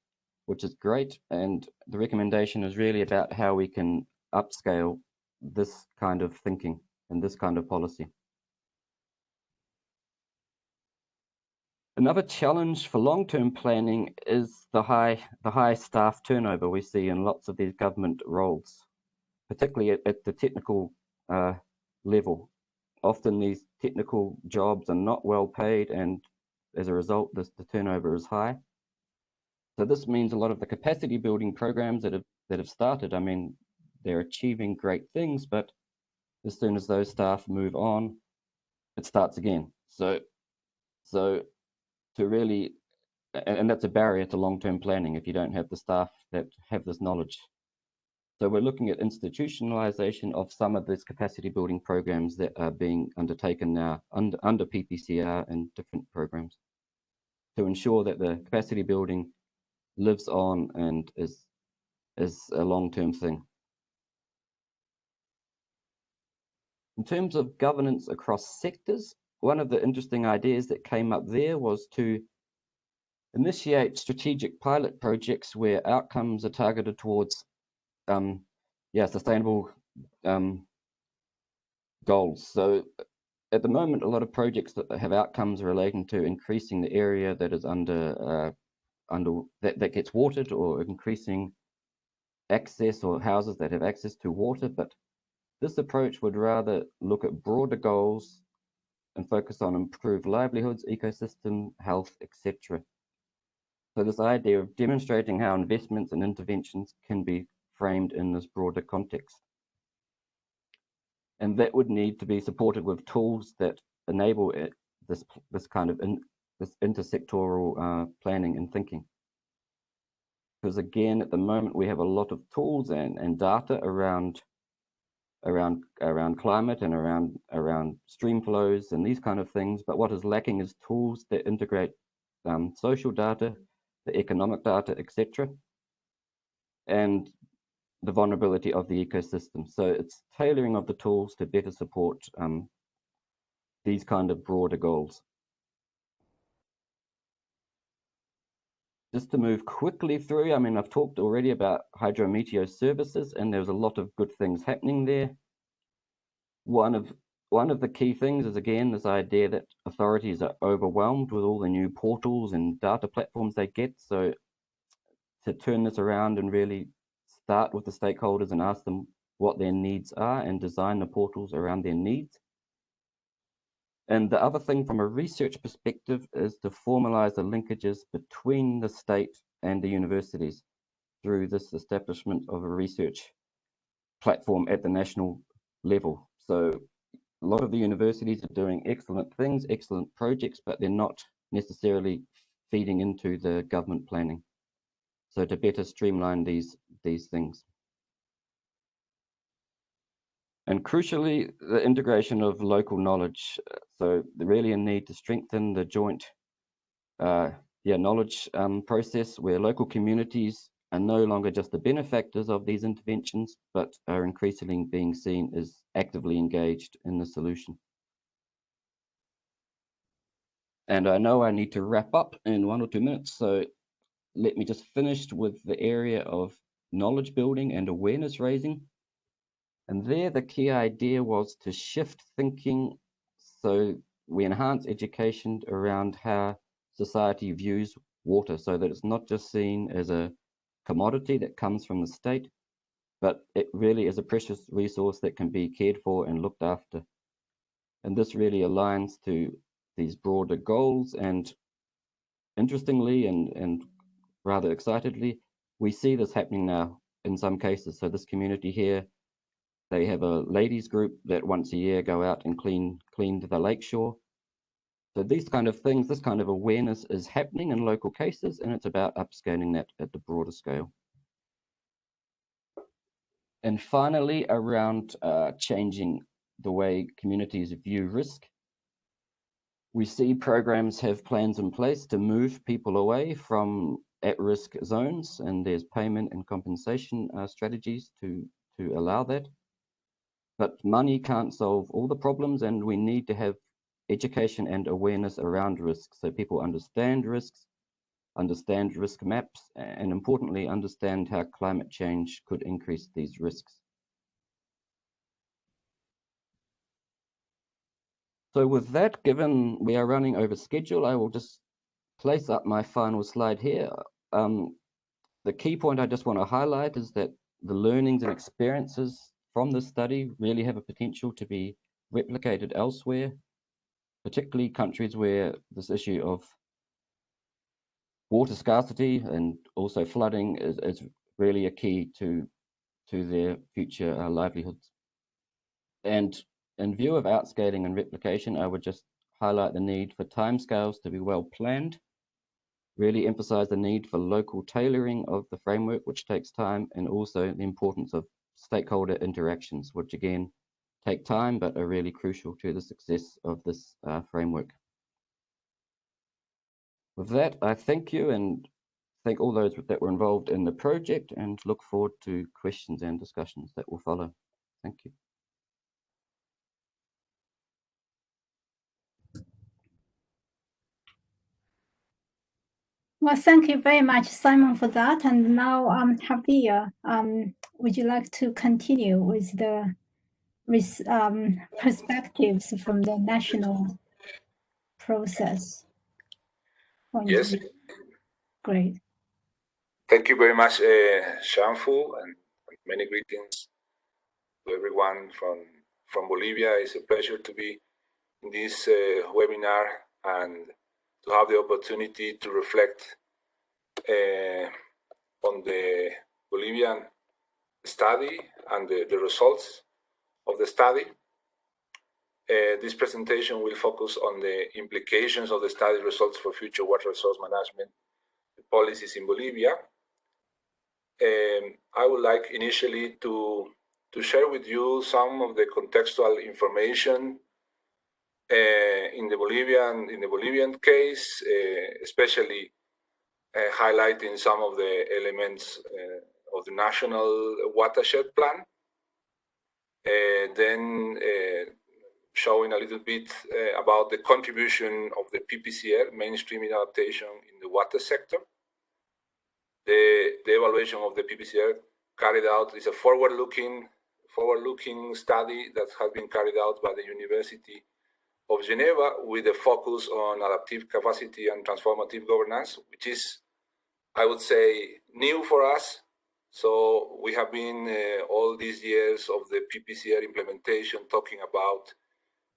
which is great. And the recommendation is really about how we can upscale this kind of thinking and this kind of policy. Another challenge for long-term planning is the high staff turnover we see in lots of these government roles, particularly at the technical level. Often these technical jobs are not well paid, and as a result, the turnover is high. So this means a lot of the capacity building programs that have started, I mean, they're achieving great things, but as soon as those staff move on, it starts again. So to really, and that's a barrier to long-term planning if you don't have the staff that have this knowledge. So we're looking at institutionalization of some of these capacity building programs that are being undertaken now under PPCR and different programs to ensure that the capacity building lives on and is a long-term thing. In terms of governance across sectors, one of the interesting ideas that came up there was to initiate strategic pilot projects where outcomes are targeted towards sustainable goals. So at the moment, a lot of projects that have outcomes relating to increasing the area that is under that gets watered, or increasing access, or houses that have access to water. But this approach would rather look at broader goals and focus on improved livelihoods, ecosystem, health, etc. So this idea of demonstrating how investments and interventions can be framed in this broader context. And that would need to be supported with tools that enable this kind of this intersectoral planning and thinking. Because again, at the moment, we have a lot of tools and data around climate and around stream flows and these kind of things. But what is lacking is tools that integrate social data, the economic data, etc., and the vulnerability of the ecosystem. So it's tailoring of the tools to better support these kind of broader goals. Just to move quickly through, I mean, I've talked already about hydrometeo services, and there's a lot of good things happening there. One of the key things is, again, this idea that authorities are overwhelmed with all the new portals and data platforms they get. So to turn this around and really start with the stakeholders and ask them what their needs are and design the portals around their needs. And the other thing from a research perspective is to formalize the linkages between the state and the universities through this establishment of a research platform at the national level. So a lot of the universities are doing excellent things, excellent projects, but they're not necessarily feeding into the government planning. So to better streamline these things. And crucially, the integration of local knowledge. So really a need to strengthen the joint knowledge process, where local communities are no longer just the benefactors of these interventions, but are increasingly being seen as actively engaged in the solution. And I know I need to wrap up in 1 or 2 minutes, so let me just finish with the area of knowledge building and awareness raising. And there, the key idea was to shift thinking so we enhance education around how society views water, so that it's not just seen as a commodity that comes from the state, but it really is a precious resource that can be cared for and looked after. And this really aligns to these broader goals. And interestingly and rather excitedly, we see this happening now in some cases. So this community here, they have a ladies group that once a year go out and clean the lakeshore. So these kind of things, this kind of awareness is happening in local cases, and it's about upscaling that at the broader scale. And finally, around changing the way communities view risk. We see programs have plans in place to move people away from at-risk zones, and there's payment and compensation strategies to allow that. But money can't solve all the problems, and we need to have education and awareness around risks, so people understand risks, understand risk maps, and importantly, understand how climate change could increase these risks. So with that, given we are running over schedule, I will just place up my final slide here, the key point I just want to highlight is that the learnings and experiences from this study really have a potential to be replicated elsewhere, particularly countries where this issue of water scarcity and also flooding is really a key to their future livelihoods. And in view of outscaling and replication, I would just highlight the need for timescales to be well planned, really emphasize the need for local tailoring of the framework, which takes time, and also the importance of stakeholder interactions, which again take time but are really crucial to the success of this framework. With that, I thank you and thank all those that were involved in the project and look forward to questions and discussions that will follow. Thank you. Well, thank you very much, Simon, for that. And now, Javier, would you like to continue with the perspectives from the national process point of Yes. view? Great. Thank you very much, Shanfu, and many greetings to everyone from Bolivia. It's a pleasure to be in this webinar and to have the opportunity to reflect on the Bolivian study and the results of the study. This presentation will focus on the implications of the study results for future water resource management policies in Bolivia. I would like initially to share with you some of the contextual information in the Bolivian case, especially highlighting some of the elements of the national watershed plan. Then showing a little bit about the contribution of the PPCR, mainstreaming adaptation in the water sector. The evaluation of the PPCR carried out is a forward-looking study that has been carried out by the University of Geneva with a focus on adaptive capacity and transformative governance, which is, I would say, new for us. So we have been all these years of the PPCR implementation talking about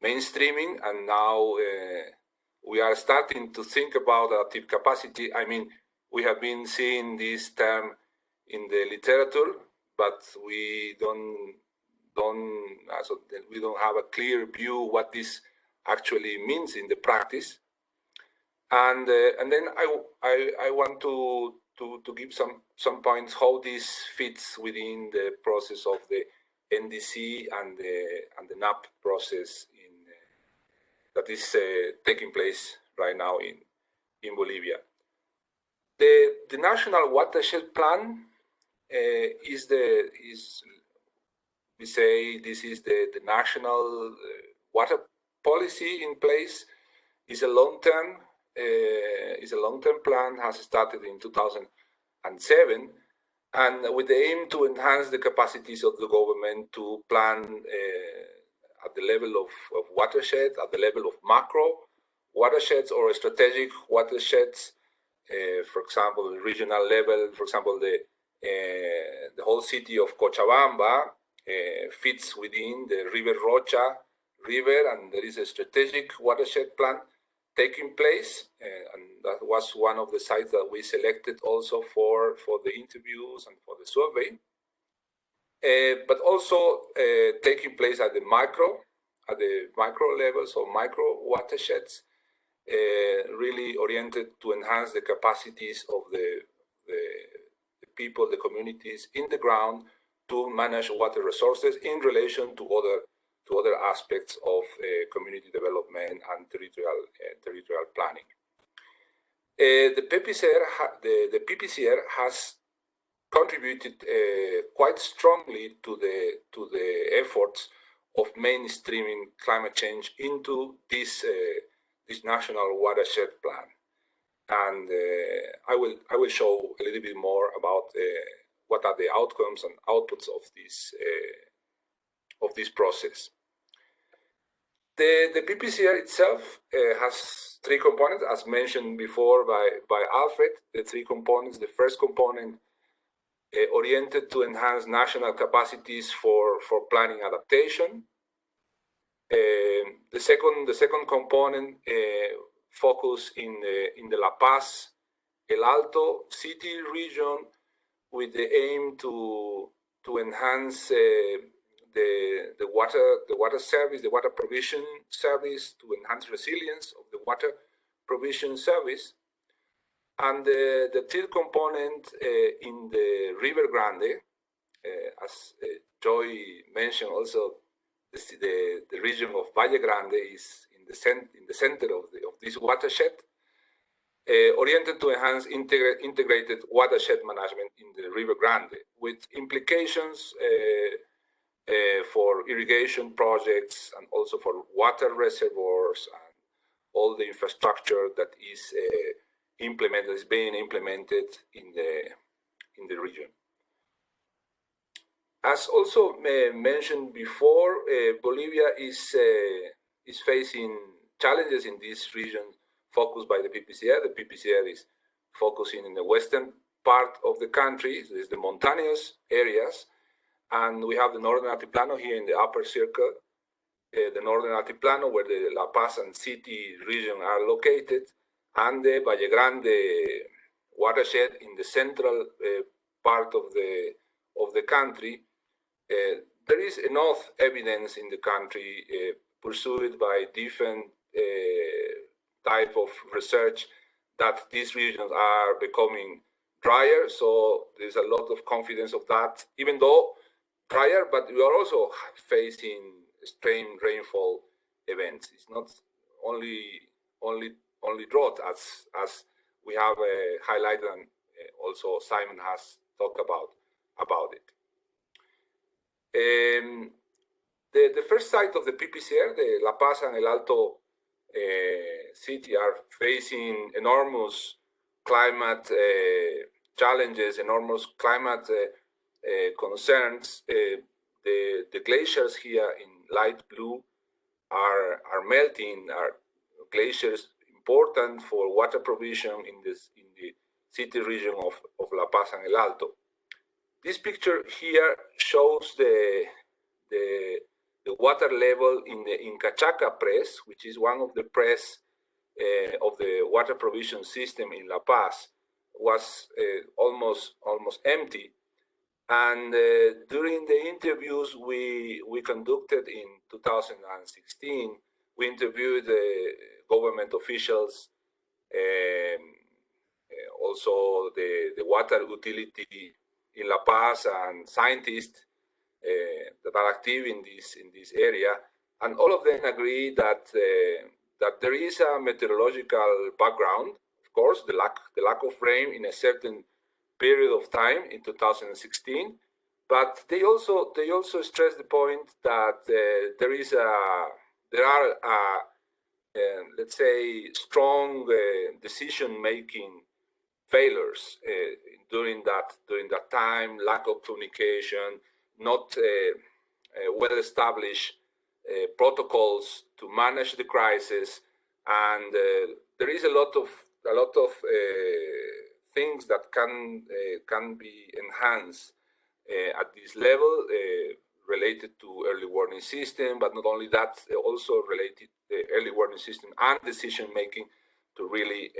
mainstreaming, and now we are starting to think about adaptive capacity. I mean, we have been seeing this term in the literature, but we don't have a clear view what this actually means in the practice. And then I want to give some points how this fits within the process of the NDC and the NAP process that is taking place right now in Bolivia. The National Watershed Plan we say this is the national water policy in place. Is a long-term plan, has started in 2007, and with the aim to enhance the capacities of the government to plan at the level of watershed, at the level of macro watersheds or strategic watersheds. For example, regional level, for example, the whole city of Cochabamba fits within the River Rocha river, and there is a strategic watershed plan taking place, and that was one of the sites that we selected also for the interviews and for the survey. But also taking place at the micro levels or micro watersheds, really oriented to enhance the capacities of the people, the communities in the ground to manage water resources in relation to other aspects of community development and territorial planning. The PPCR has contributed quite strongly to the efforts of mainstreaming climate change into this national watershed plan, and I will show a little bit more about what are the outcomes and outputs of this process. The PPCR itself has three components, as mentioned before by Alfred. The three components. The first component oriented to enhance national capacities for planning adaptation. The second component focus in the La Paz, El Alto city region, with the aim to enhance the water service, the water provision service, to enhance resilience of the water provision service. And the third component in the River Grande, as Joy mentioned also, the region of Valle Grande is in the center of this watershed, oriented to enhance integrated watershed management in the River Grande, with implications for irrigation projects and also for water reservoirs and all the infrastructure that is being implemented in the region. As also mentioned before, Bolivia is facing challenges in this region focused by the PPCR. The PPCR is focusing in the western part of the country, is the mountainous areas, and we have the northern altiplano here in the upper circle, the northern altiplano where the La Paz and city region are located, and the Valle Grande watershed in the central part of the country. There is enough evidence in the country pursued by different type of research that these regions are becoming drier. So there's a lot of confidence of that, even though drier, but we are also facing extreme rainfall events. It's not only drought, as we have highlighted, and also Simon has talked about it. The first site of the PPCR, the La Paz and El Alto city, are facing enormous climate challenges, enormous climate concerns. The glaciers here in light blue are melting. Are glaciers important for water provision in the city region of La Paz and El Alto? This picture here shows the water level in the Incachaca press, which is one of the press of the water provision system in La Paz, was almost empty. And during the interviews we conducted in 2016, we interviewed government officials, also the water utility in La Paz, and scientists that are active in this area, and all of them agree that that there is a meteorological background. Of course, the lack of rain in a certain period of time in 2016, but they also stress the point that there are let's say strong decision-making failures during that time, lack of communication, not well-established protocols to manage the crisis, and there is a lot of things that can be enhanced at this level, related to early warning system, but not only that, also related to early warning system and decision making to really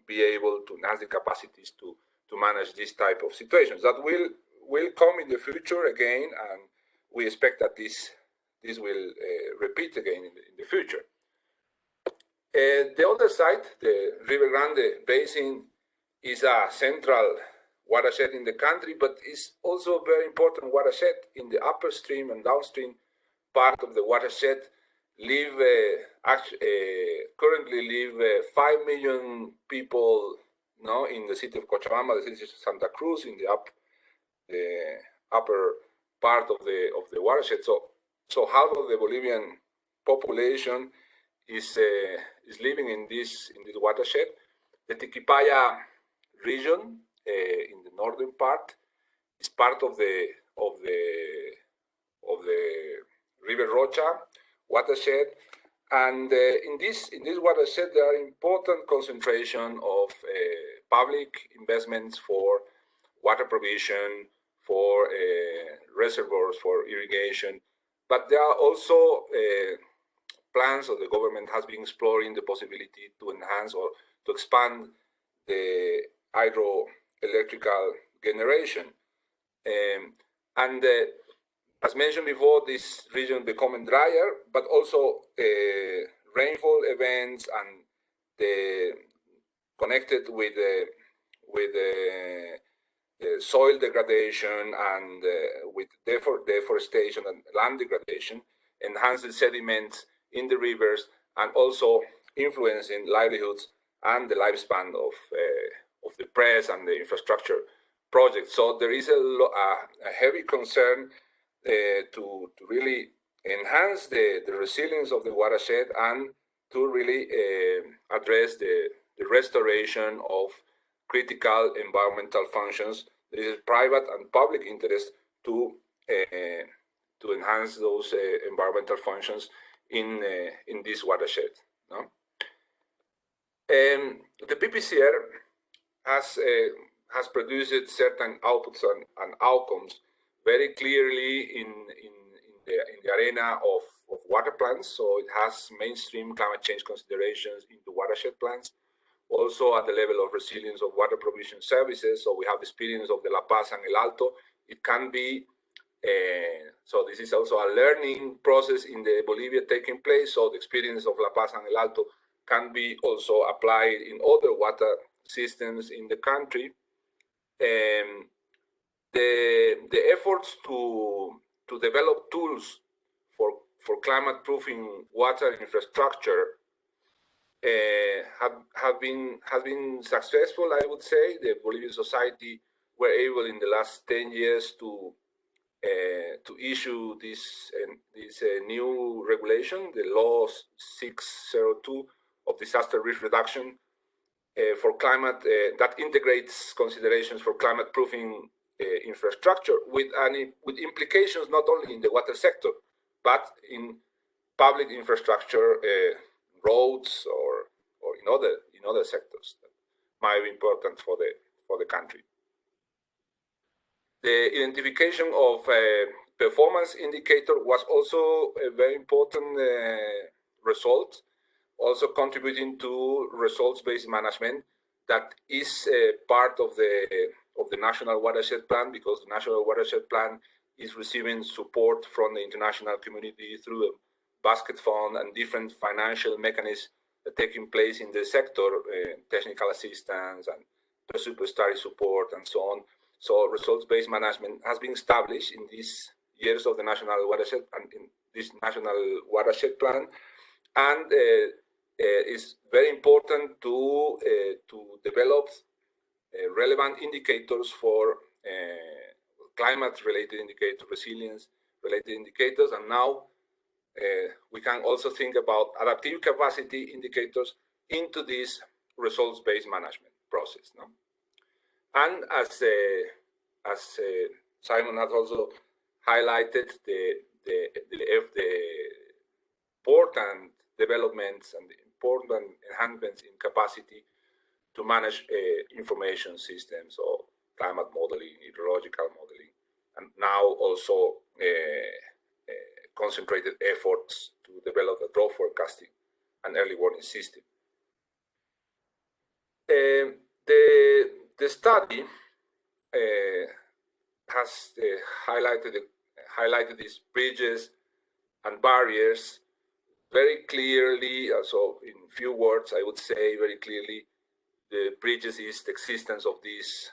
be able to enhance the capacities to manage this type of situations that will come in the future again, and we expect that this will repeat again in the future. The other side, the River Grande Basin, is a central watershed in the country, but is also a very important watershed in the upstream and downstream part of the watershed. Currently live 5 million people in the city of Cochabamba, the city of Santa Cruz, in the upper part of the watershed. So half of the Bolivian population is living in this watershed. The Tiquipaya region in the northern part is part of the River Rocha, watershed. And in this watershed, there are important concentration of public investments for water provision, for reservoirs, for irrigation. But there are also plans, or the government has been exploring the possibility to enhance or to expand the hydroelectrical generation. As mentioned before, this region becoming drier, but also rainfall events and connected with soil degradation and with deforestation and land degradation, enhance the sediments in the rivers, and also influencing livelihoods and the lifespan of the press and the infrastructure projects. So there is a heavy concern to really enhance the resilience of the watershed and to really address the restoration of critical environmental functions. There is private and public interest to enhance those environmental functions in this watershed. No? The PPCR has produced certain outputs and outcomes very clearly in the arena of water plans. So it has mainstream climate change considerations into watershed plans. Also at the level of resilience of water provision services. So we have experience of the La Paz and El Alto. It can be, so this is also a learning process in the Bolivia taking place. So the experience of La Paz and El Alto can be also applied in other water systems in the country. The efforts to develop tools for climate proofing water infrastructure has been successful, I would say. The Bolivian society were able in the last 10 years to issue this new regulation, the Law 602 of disaster risk reduction for climate that integrates considerations for climate proofing infrastructure with implications not only in the water sector but in public infrastructure, roads, or in other sectors that might be important for the country. The identification of performance indicator was also a very important result, also contributing to results-based management that is part of the National Watershed Plan, because the National Watershed Plan is receiving support from the international community through the basket fund and different financial mechanisms that are taking place in the sector, technical assistance and presupuestary support and so on. So results-based management has been established in these years of the National Watershed and in this National Watershed Plan, and it's very important to develop relevant indicators for climate-related indicators, resilience-related indicators, and now we can also think about adaptive capacity indicators into this results-based management process. No? And as Simon has also highlighted, the important developments and the important enhancements in capacity to manage information systems, or climate modeling, hydrological modeling, and now also concentrated efforts to develop a drought forecasting and early warning system. The study has highlighted these bridges and barriers very clearly. So in few words, I would say very clearly, the bridges is the existence of this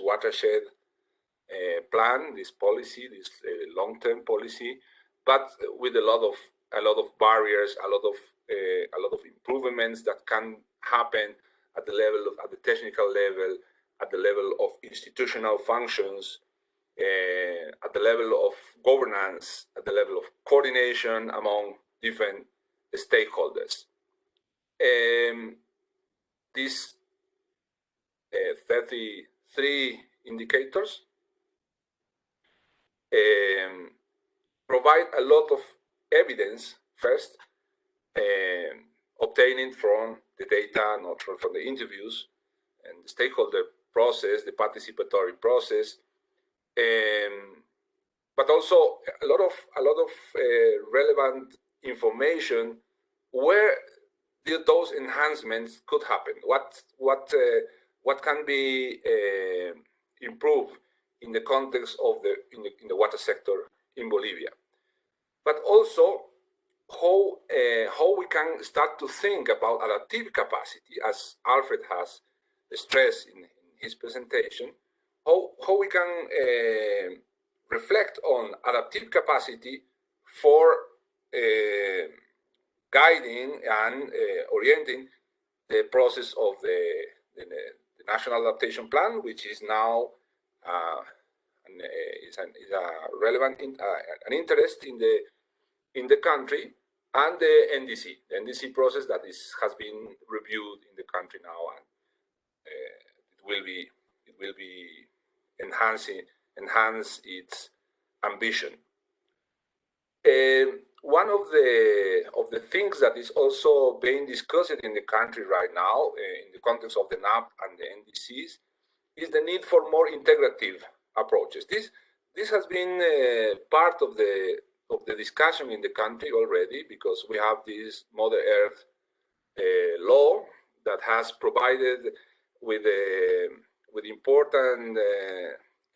watershed plan, this policy, this long-term policy, but with a lot of barriers, a lot of improvements that can happen at the technical level, at the level of institutional functions, at the level of governance, at the level of coordination among different stakeholders. These 33 indicators provide a lot of evidence first, obtaining from the data, not from the interviews, and the stakeholder process, the participatory process, but also a lot of relevant information where those enhancements could happen. What can be improved in the context of in the water sector in Bolivia, but also how we can start to think about adaptive capacity, as Alfred has stressed in his presentation, how we can reflect on adaptive capacity for guiding and orienting the process of the National Adaptation Plan, which is now is a relevant an interest in the country, and the NDC process that has been reviewed in the country now, and it will be enhance its ambition. One of the things that is also being discussed in the country right now, in the context of the NAP and the NDCs, is the need for more integrative approaches. This has been part of the discussion in the country already, because we have this Mother Earth law that has provided with important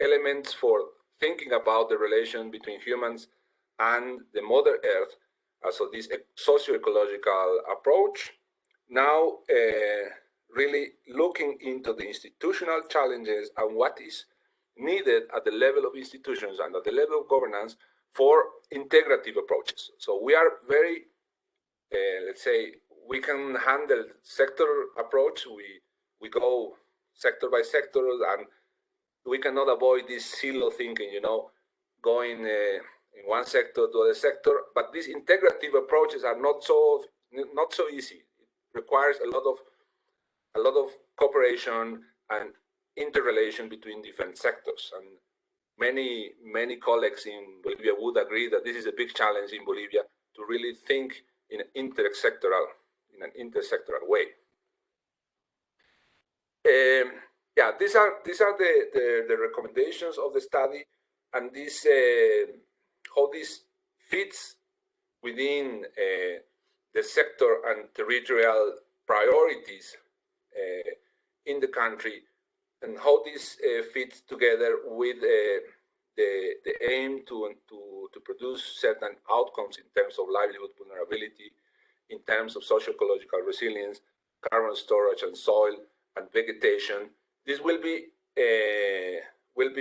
elements for thinking about the relation between humans and the Mother Earth. So this socio-ecological approach, now really looking into the institutional challenges and what is needed at the level of institutions and at the level of governance for integrative approaches. So we are very, let's say, we can handle sector approach. We go sector by sector, and we cannot avoid this silo thinking, going in one sector to other sector. But these integrative approaches are not so easy. It requires a lot of cooperation and interrelation between different sectors. And many colleagues in Bolivia would agree that this is a big challenge in Bolivia, to really think in an intersectoral way. These are the recommendations of the study, and this how this fits within the sector and territorial priorities in the country, and how this fits together with the aim to produce certain outcomes in terms of livelihood vulnerability, in terms of socio-ecological resilience, carbon storage and soil and vegetation. This will be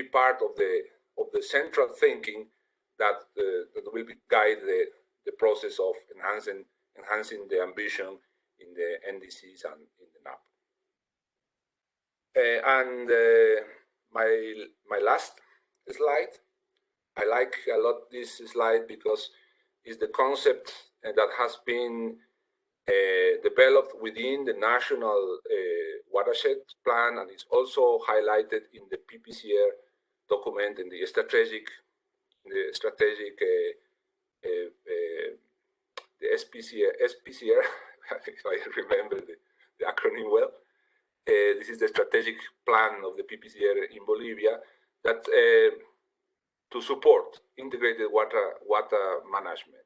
part of the central thinking that will guide the process of enhancing the ambition in the NDCs and in the NAP. My last slide, I like a lot this slide because it's the concept that has been developed within the National Watershed Plan, and it's also highlighted in the PPCR document, in the strategic the SPCR, if I remember the acronym well. This is the strategic plan of the PPCR in Bolivia that to support integrated water management,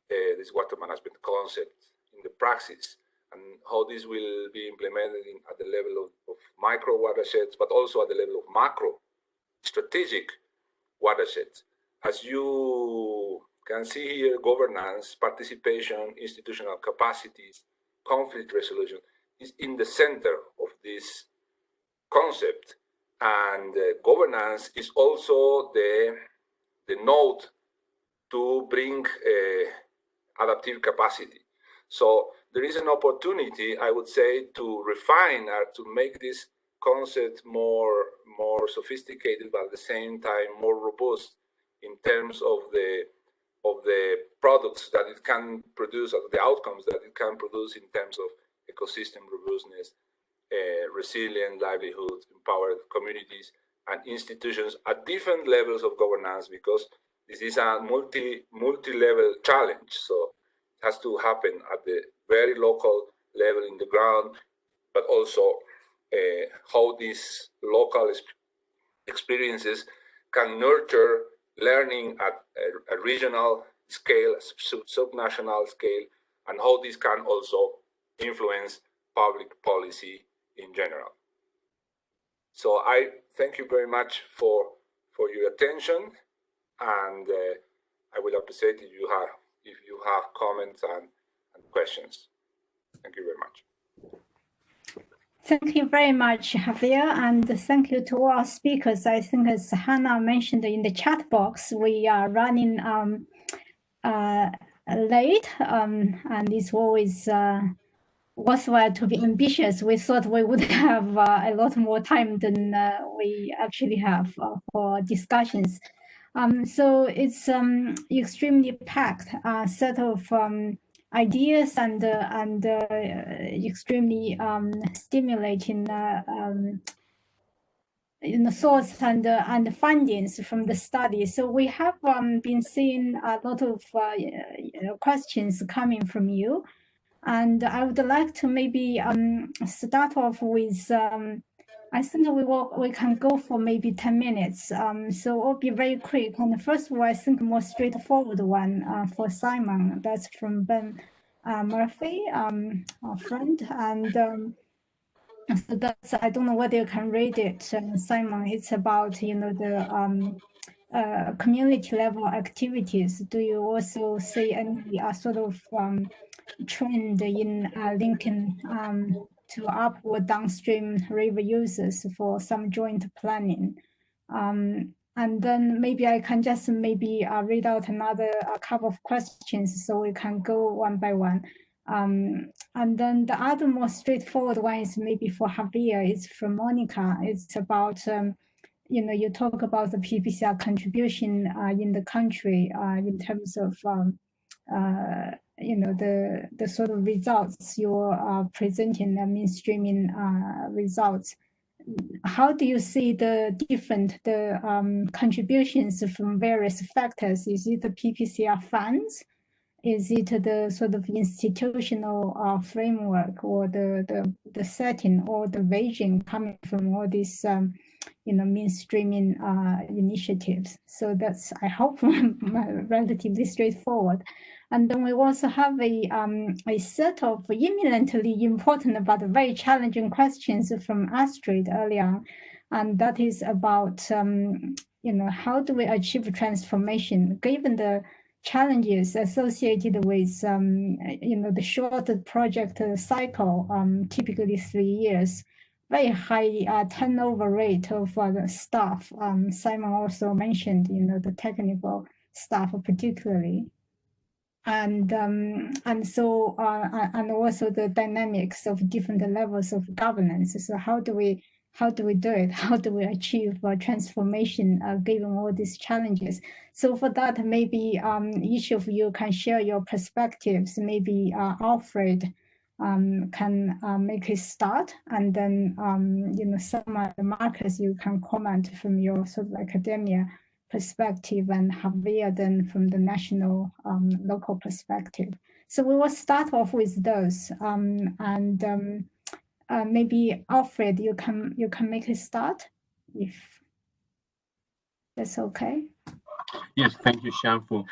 this water management concept in the praxis, and how this will be implemented at the level of micro watersheds, but also at the level of macro strategic watersheds. As you can see here, governance, participation, institutional capacities, conflict resolution is in the center of this concept, and governance is also the node to bring adaptive capacity. So there is an opportunity, I would say, to refine or to make this concept more sophisticated, but at the same time more robust in terms of the products that it can produce, or the outcomes that it can produce in terms of ecosystem robustness, resilient livelihood, empowered communities and institutions at different levels of governance, because this is a multi-level challenge. So has to happen at the very local level in the ground, but also how these local experiences can nurture learning at a regional scale, subnational scale, and how this can also influence public policy in general. So I thank you very much for your attention, and I will appreciate if you have comments and questions. Thank you very much. Thank you very much, Javier, and thank you to all our speakers. I think as Hannah mentioned in the chat box, we are running late, and it's always worthwhile to be ambitious. We thought we would have a lot more time than we actually have for discussions. So it's extremely packed set of ideas and extremely stimulating thoughts and findings from the study. So we have been seeing a lot of questions coming from you, and I would like to maybe start off with. I think we can go for maybe 10 minutes. So I'll be very quick. And first of all, I think the more straightforward one for Simon, that's from Ben Murphy, our friend. And so that's, I don't know whether you can read it, Simon. It's about, the community level activities. Do you also see any sort of trend in linking to up or downstream river users for some joint planning? And then maybe I can just read out another couple of questions so we can go one by one. And then the other more straightforward one is maybe for Javier. It's from Monica. It's about you talk about the PPCR contribution in the country in terms of the sort of results you're presenting, the mainstreaming results. How do you see the contributions from various factors? Is it the PPCR funds? Is it the sort of institutional framework, or the setting, or the vision coming from all these mainstreaming initiatives? So that's, I hope, relatively straightforward. And then we also have a set of eminently important but very challenging questions from Astrid earlier, and that is about how do we achieve transformation given the challenges associated with the short project cycle, typically 3 years, very high turnover rate of the staff. Simon also mentioned the technical staff particularly. And so also the dynamics of different levels of governance. So how do we do it? How do we achieve transformation given all these challenges? So for that, maybe each of you can share your perspectives. Maybe Alfred can make a start, and then some of the Marcus, you can comment from your sort of academia perspective, and Javier then from the national local perspective. So we will start off with those, maybe Alfred, you can make a start if that's okay. Yes, thank you, Shamfu.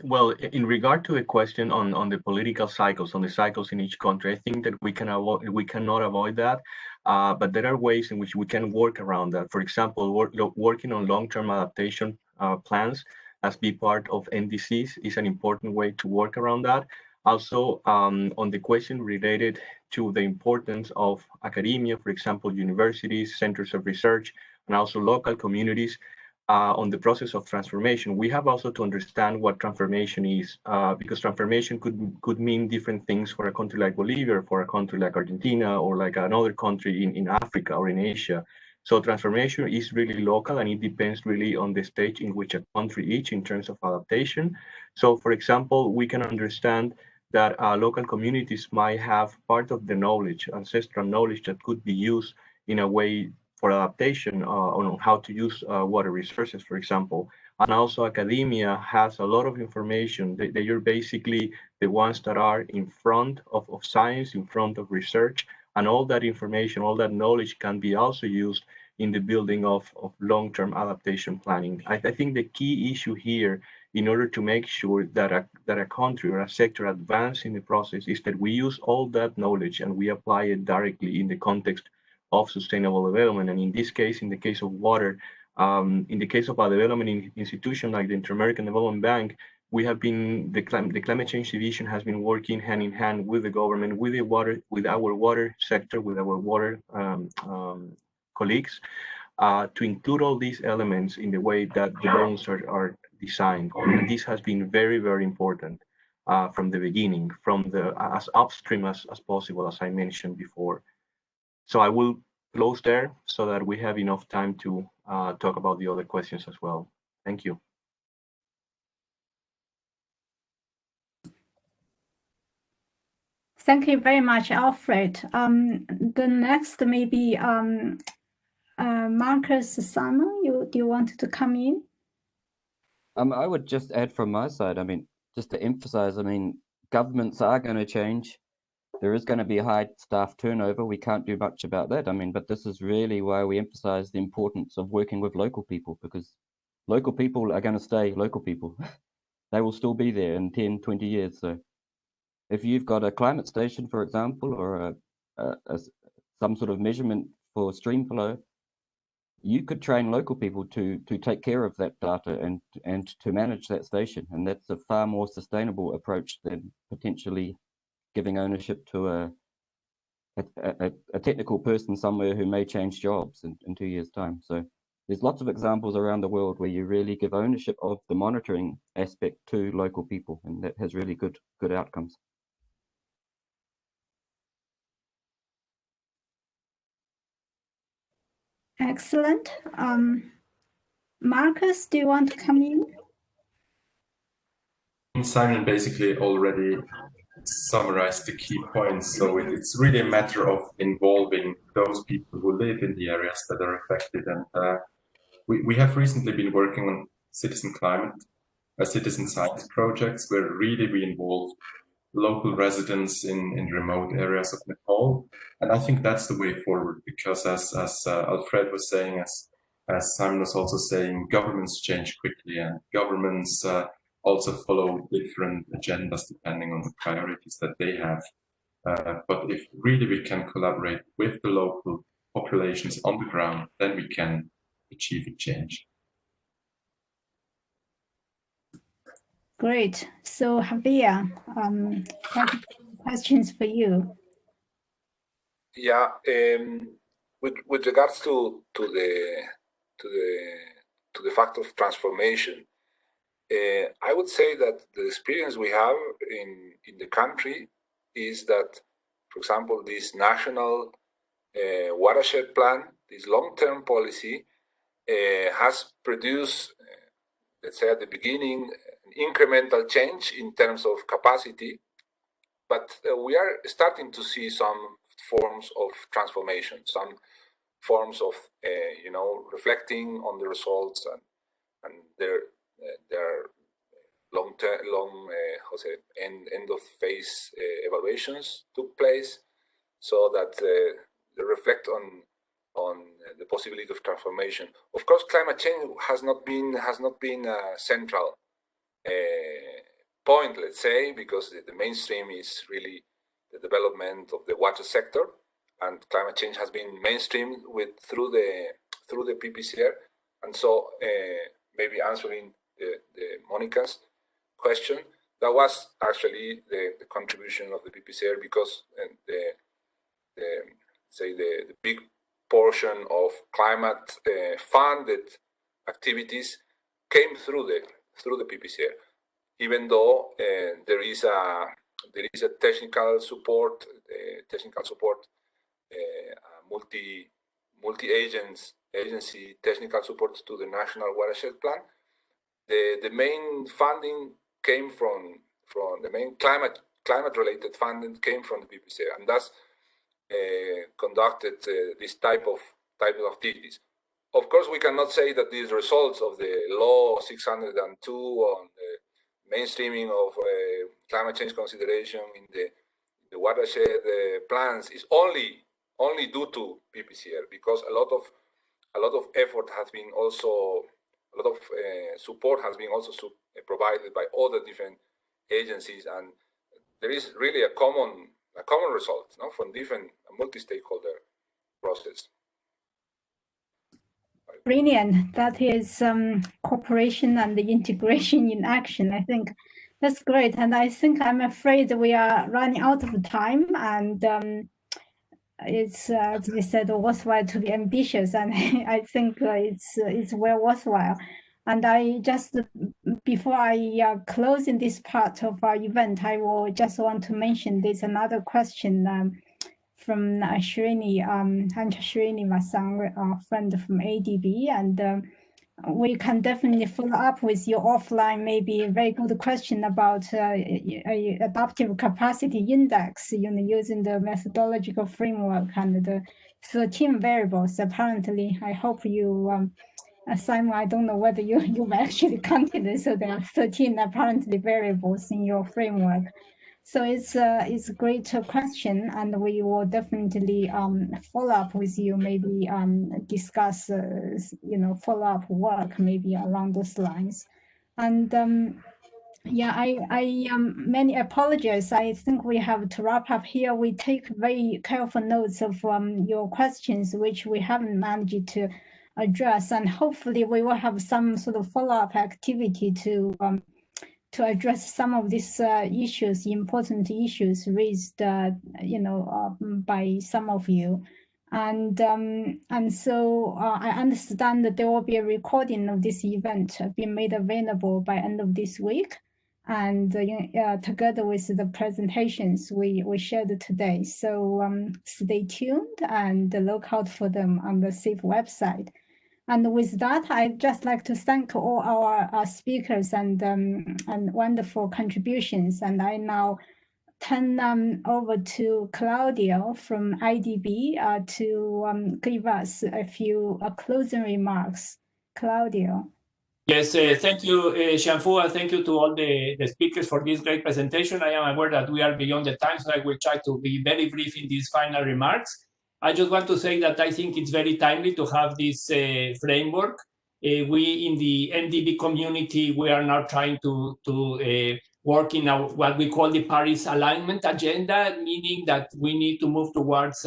Well, in regard to a question on the political cycles, on the cycles in each country, I think that we cannot avoid that, but there are ways in which we can work around that. For example, working on long-term adaptation plans as be part of NDCs is an important way to work around that. Also, on the question related to the importance of academia, for example, universities, centers of research, and also local communities, on the process of transformation, we have also to understand what transformation is, because transformation could mean different things for a country like Bolivia, or for a country like Argentina, or like another country in Africa or in Asia. So transformation is really local, and it depends really on the stage in which a country is in terms of adaptation. So, for example, we can understand that local communities might have part of the knowledge, ancestral knowledge, that could be used in a way for adaptation on how to use water resources, for example. And also academia has a lot of information. They are basically the ones that are in front of science, in front of research, and all that information, all that knowledge can be also used in the building of long-term adaptation planning. I think the key issue here, in order to make sure that a country or a sector advance in the process, is that we use all that knowledge and we apply it directly in the context of sustainable development. And in this case, in the case of water, in the case of a development institution like the Inter-American Development Bank, we have been, the climate change division has been working hand in hand with the government, with our water sector, with our water colleagues, to include all these elements in the way that the loans are designed. And this has been very, very important from the beginning, from as upstream as possible, as I mentioned before. So I will close there so that we have enough time to talk about the other questions as well. Thank you. Thank you very much, Alfred. The next maybe Marcus Simon, do you want to come in? I would just add from my side, I mean, just to emphasize, I mean, governments are going to change. There is going to be high staff turnover. We can't do much about that. I mean, but this is really why we emphasize the importance of working with local people, because local people are going to stay local people. They will still be there in 10, 20 years. So if you've got a climate station, for example, or some sort of measurement for stream flow, you could train local people to take care of that data and to manage that station. And that's a far more sustainable approach than potentially giving ownership to a technical person somewhere who may change jobs in 2 years' time. So there's lots of examples around the world where you really give ownership of the monitoring aspect to local people, and that has really good outcomes. Excellent. Marcus, do you want to come in? Simon basically already summarized the key points. So it's really a matter of involving those people who live in the areas that are affected. And we have recently been working on citizen science projects where really we involve local residents in remote areas of Nepal. And I think that's the way forward, because as Alfred was saying, as Simon was also saying, governments change quickly, and governments also follow different agendas depending on the priorities that they have. But if really we can collaborate with the local populations on the ground, then we can achieve a change. Great. So Javier, questions for you. Yeah, with regards to the fact of transformation, I would say that the experience we have in the country is that, for example, this national watershed plan, this long-term policy, has produced, let's say at the beginning, an incremental change in terms of capacity, but we are starting to see some forms of transformation, some forms of, reflecting on the results and their end of phase evaluations took place, so that they reflect on the possibility of transformation. Of course, climate change has not been a central point, let's say, because the mainstream is really the development of the water sector, and climate change has been mainstream through the PPCR. And so maybe answering the Monica's question, that was actually the contribution of the PPCR, because the big portion of climate funded activities came through the PPCR, even though there is a technical support, multi-agency technical support to the National Watershed Plan. The main funding came from the main climate-related funding came from the PPCR, and thus conducted this type of activities. Of course, we cannot say that these results of the Law 602 on the mainstreaming of climate change consideration in the watershed plans is only due to PPCR, because a lot of effort has been also, a lot of support has been also provided by other different agencies, and there is really a common result, no, from different multi-stakeholder process. Brilliant. That is cooperation and the integration in action. I think that's great. And I think I'm afraid we are running out of time, and it's, as we said, worthwhile to be ambitious. And I think it's well worthwhile. And I just, before I close in this part of our event, I will just want to mention there's another question from Srini, Srini Masang, our friend from ADB, and we can definitely follow up with you offline. Maybe a very good question about adaptive capacity index, using the methodological framework and the 13 variables. Apparently, I hope you, Simon, I don't know whether you've actually counted it. So there are 13 apparently variables in your framework. So it's a great question, and we will definitely follow up with you. Maybe discuss follow up work maybe along those lines. And yeah, I many apologies. I think we have to wrap up here. We take very careful notes of your questions, which we haven't managed to address, and hopefully we will have some sort of follow up activity to address some of these issues, important issues raised, by some of you. And so I understand that there will be a recording of this event being made available by end of this week, and together with the presentations we shared today. So stay tuned and look out for them on the SAFE website. And with that, I'd just like to thank all our speakers and wonderful contributions. And I now turn over to Claudio from IDB to give us a few closing remarks. Claudio. Yes, thank you, Xianfu, and thank you to all the speakers for this great presentation. I am aware that we are beyond the time, so I will try to be very brief in these final remarks. I just want to say that I think it's very timely to have this framework. We in the MDB community, we are now trying to work in what we call the Paris alignment agenda, meaning that we need to move towards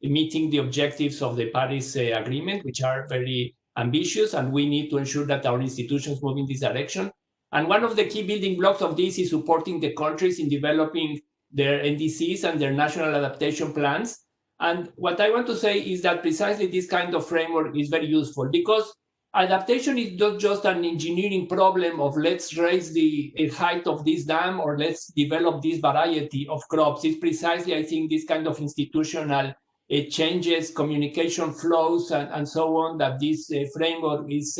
meeting the objectives of the Paris Agreement, which are very ambitious, and we need to ensure that our institutions move in this direction. And one of the key building blocks of this is supporting the countries in developing their NDCs and their national adaptation plans. And what I want to say is that precisely this kind of framework is very useful, because adaptation is not just an engineering problem of let's raise the height of this dam or let's develop this variety of crops. It's precisely, I think, this kind of institutional changes, communication flows, and so on that this framework is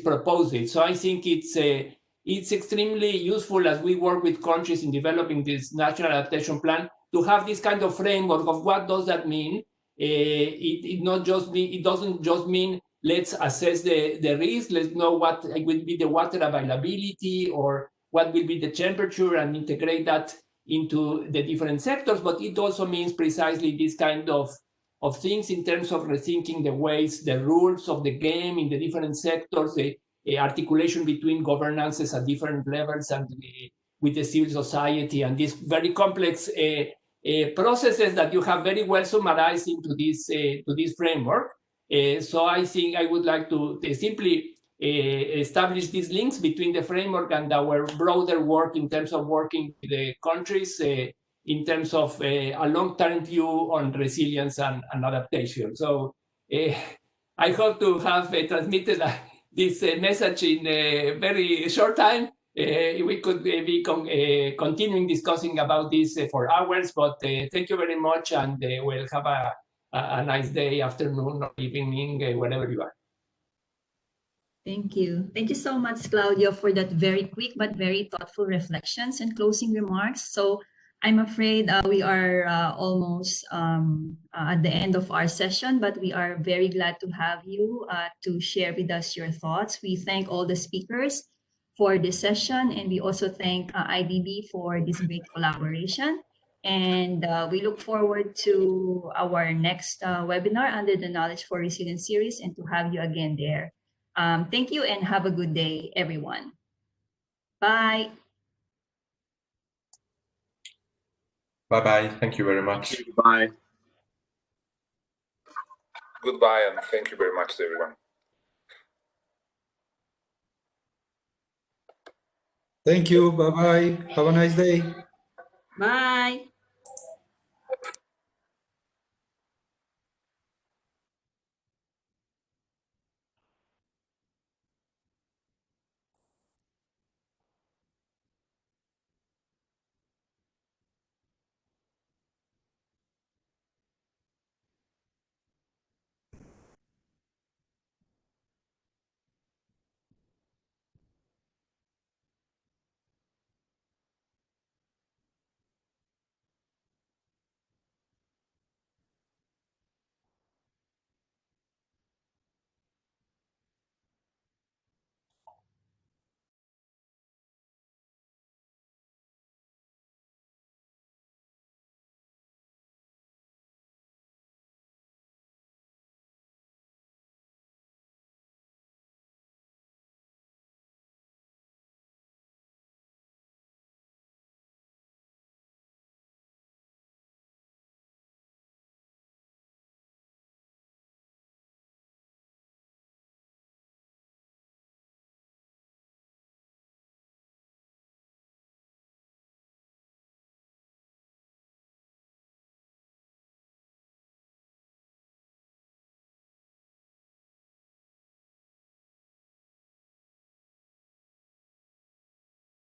proposing. So I think it's extremely useful as we work with countries in developing this national adaptation plan to have this kind of framework of what does that mean. It doesn't just mean let's assess the risk, let's know what will be the water availability or what will be the temperature and integrate that into the different sectors, but it also means precisely this kind of things in terms of rethinking the ways, the rules of the game in the different sectors, the articulation between governances at different levels and with the civil society, and these very complex processes that you have very well summarized into this framework. So I think I would like to simply establish these links between the framework and our broader work in terms of working with the countries in terms of a long-term view on resilience and adaptation. So I hope to have transmitted this message in a very short time. We could be continuing discussing about this for hours, but thank you very much, and we'll have a nice day, afternoon, or evening, wherever you are. Thank you. Thank you so much, Claudio, for that very quick but very thoughtful reflections and closing remarks. So I'm afraid we are almost at the end of our session, but we are very glad to have you to share with us your thoughts. We thank all the speakers for this session, and we also thank IDB for this great collaboration. And we look forward to our next webinar under the Knowledge for Resilience series and to have you again there. Thank you and have a good day, everyone. Bye. Bye-bye. Thank you very much. Bye. Goodbye, and thank you very much to everyone. Thank you. Bye-bye. Have a nice day. Bye.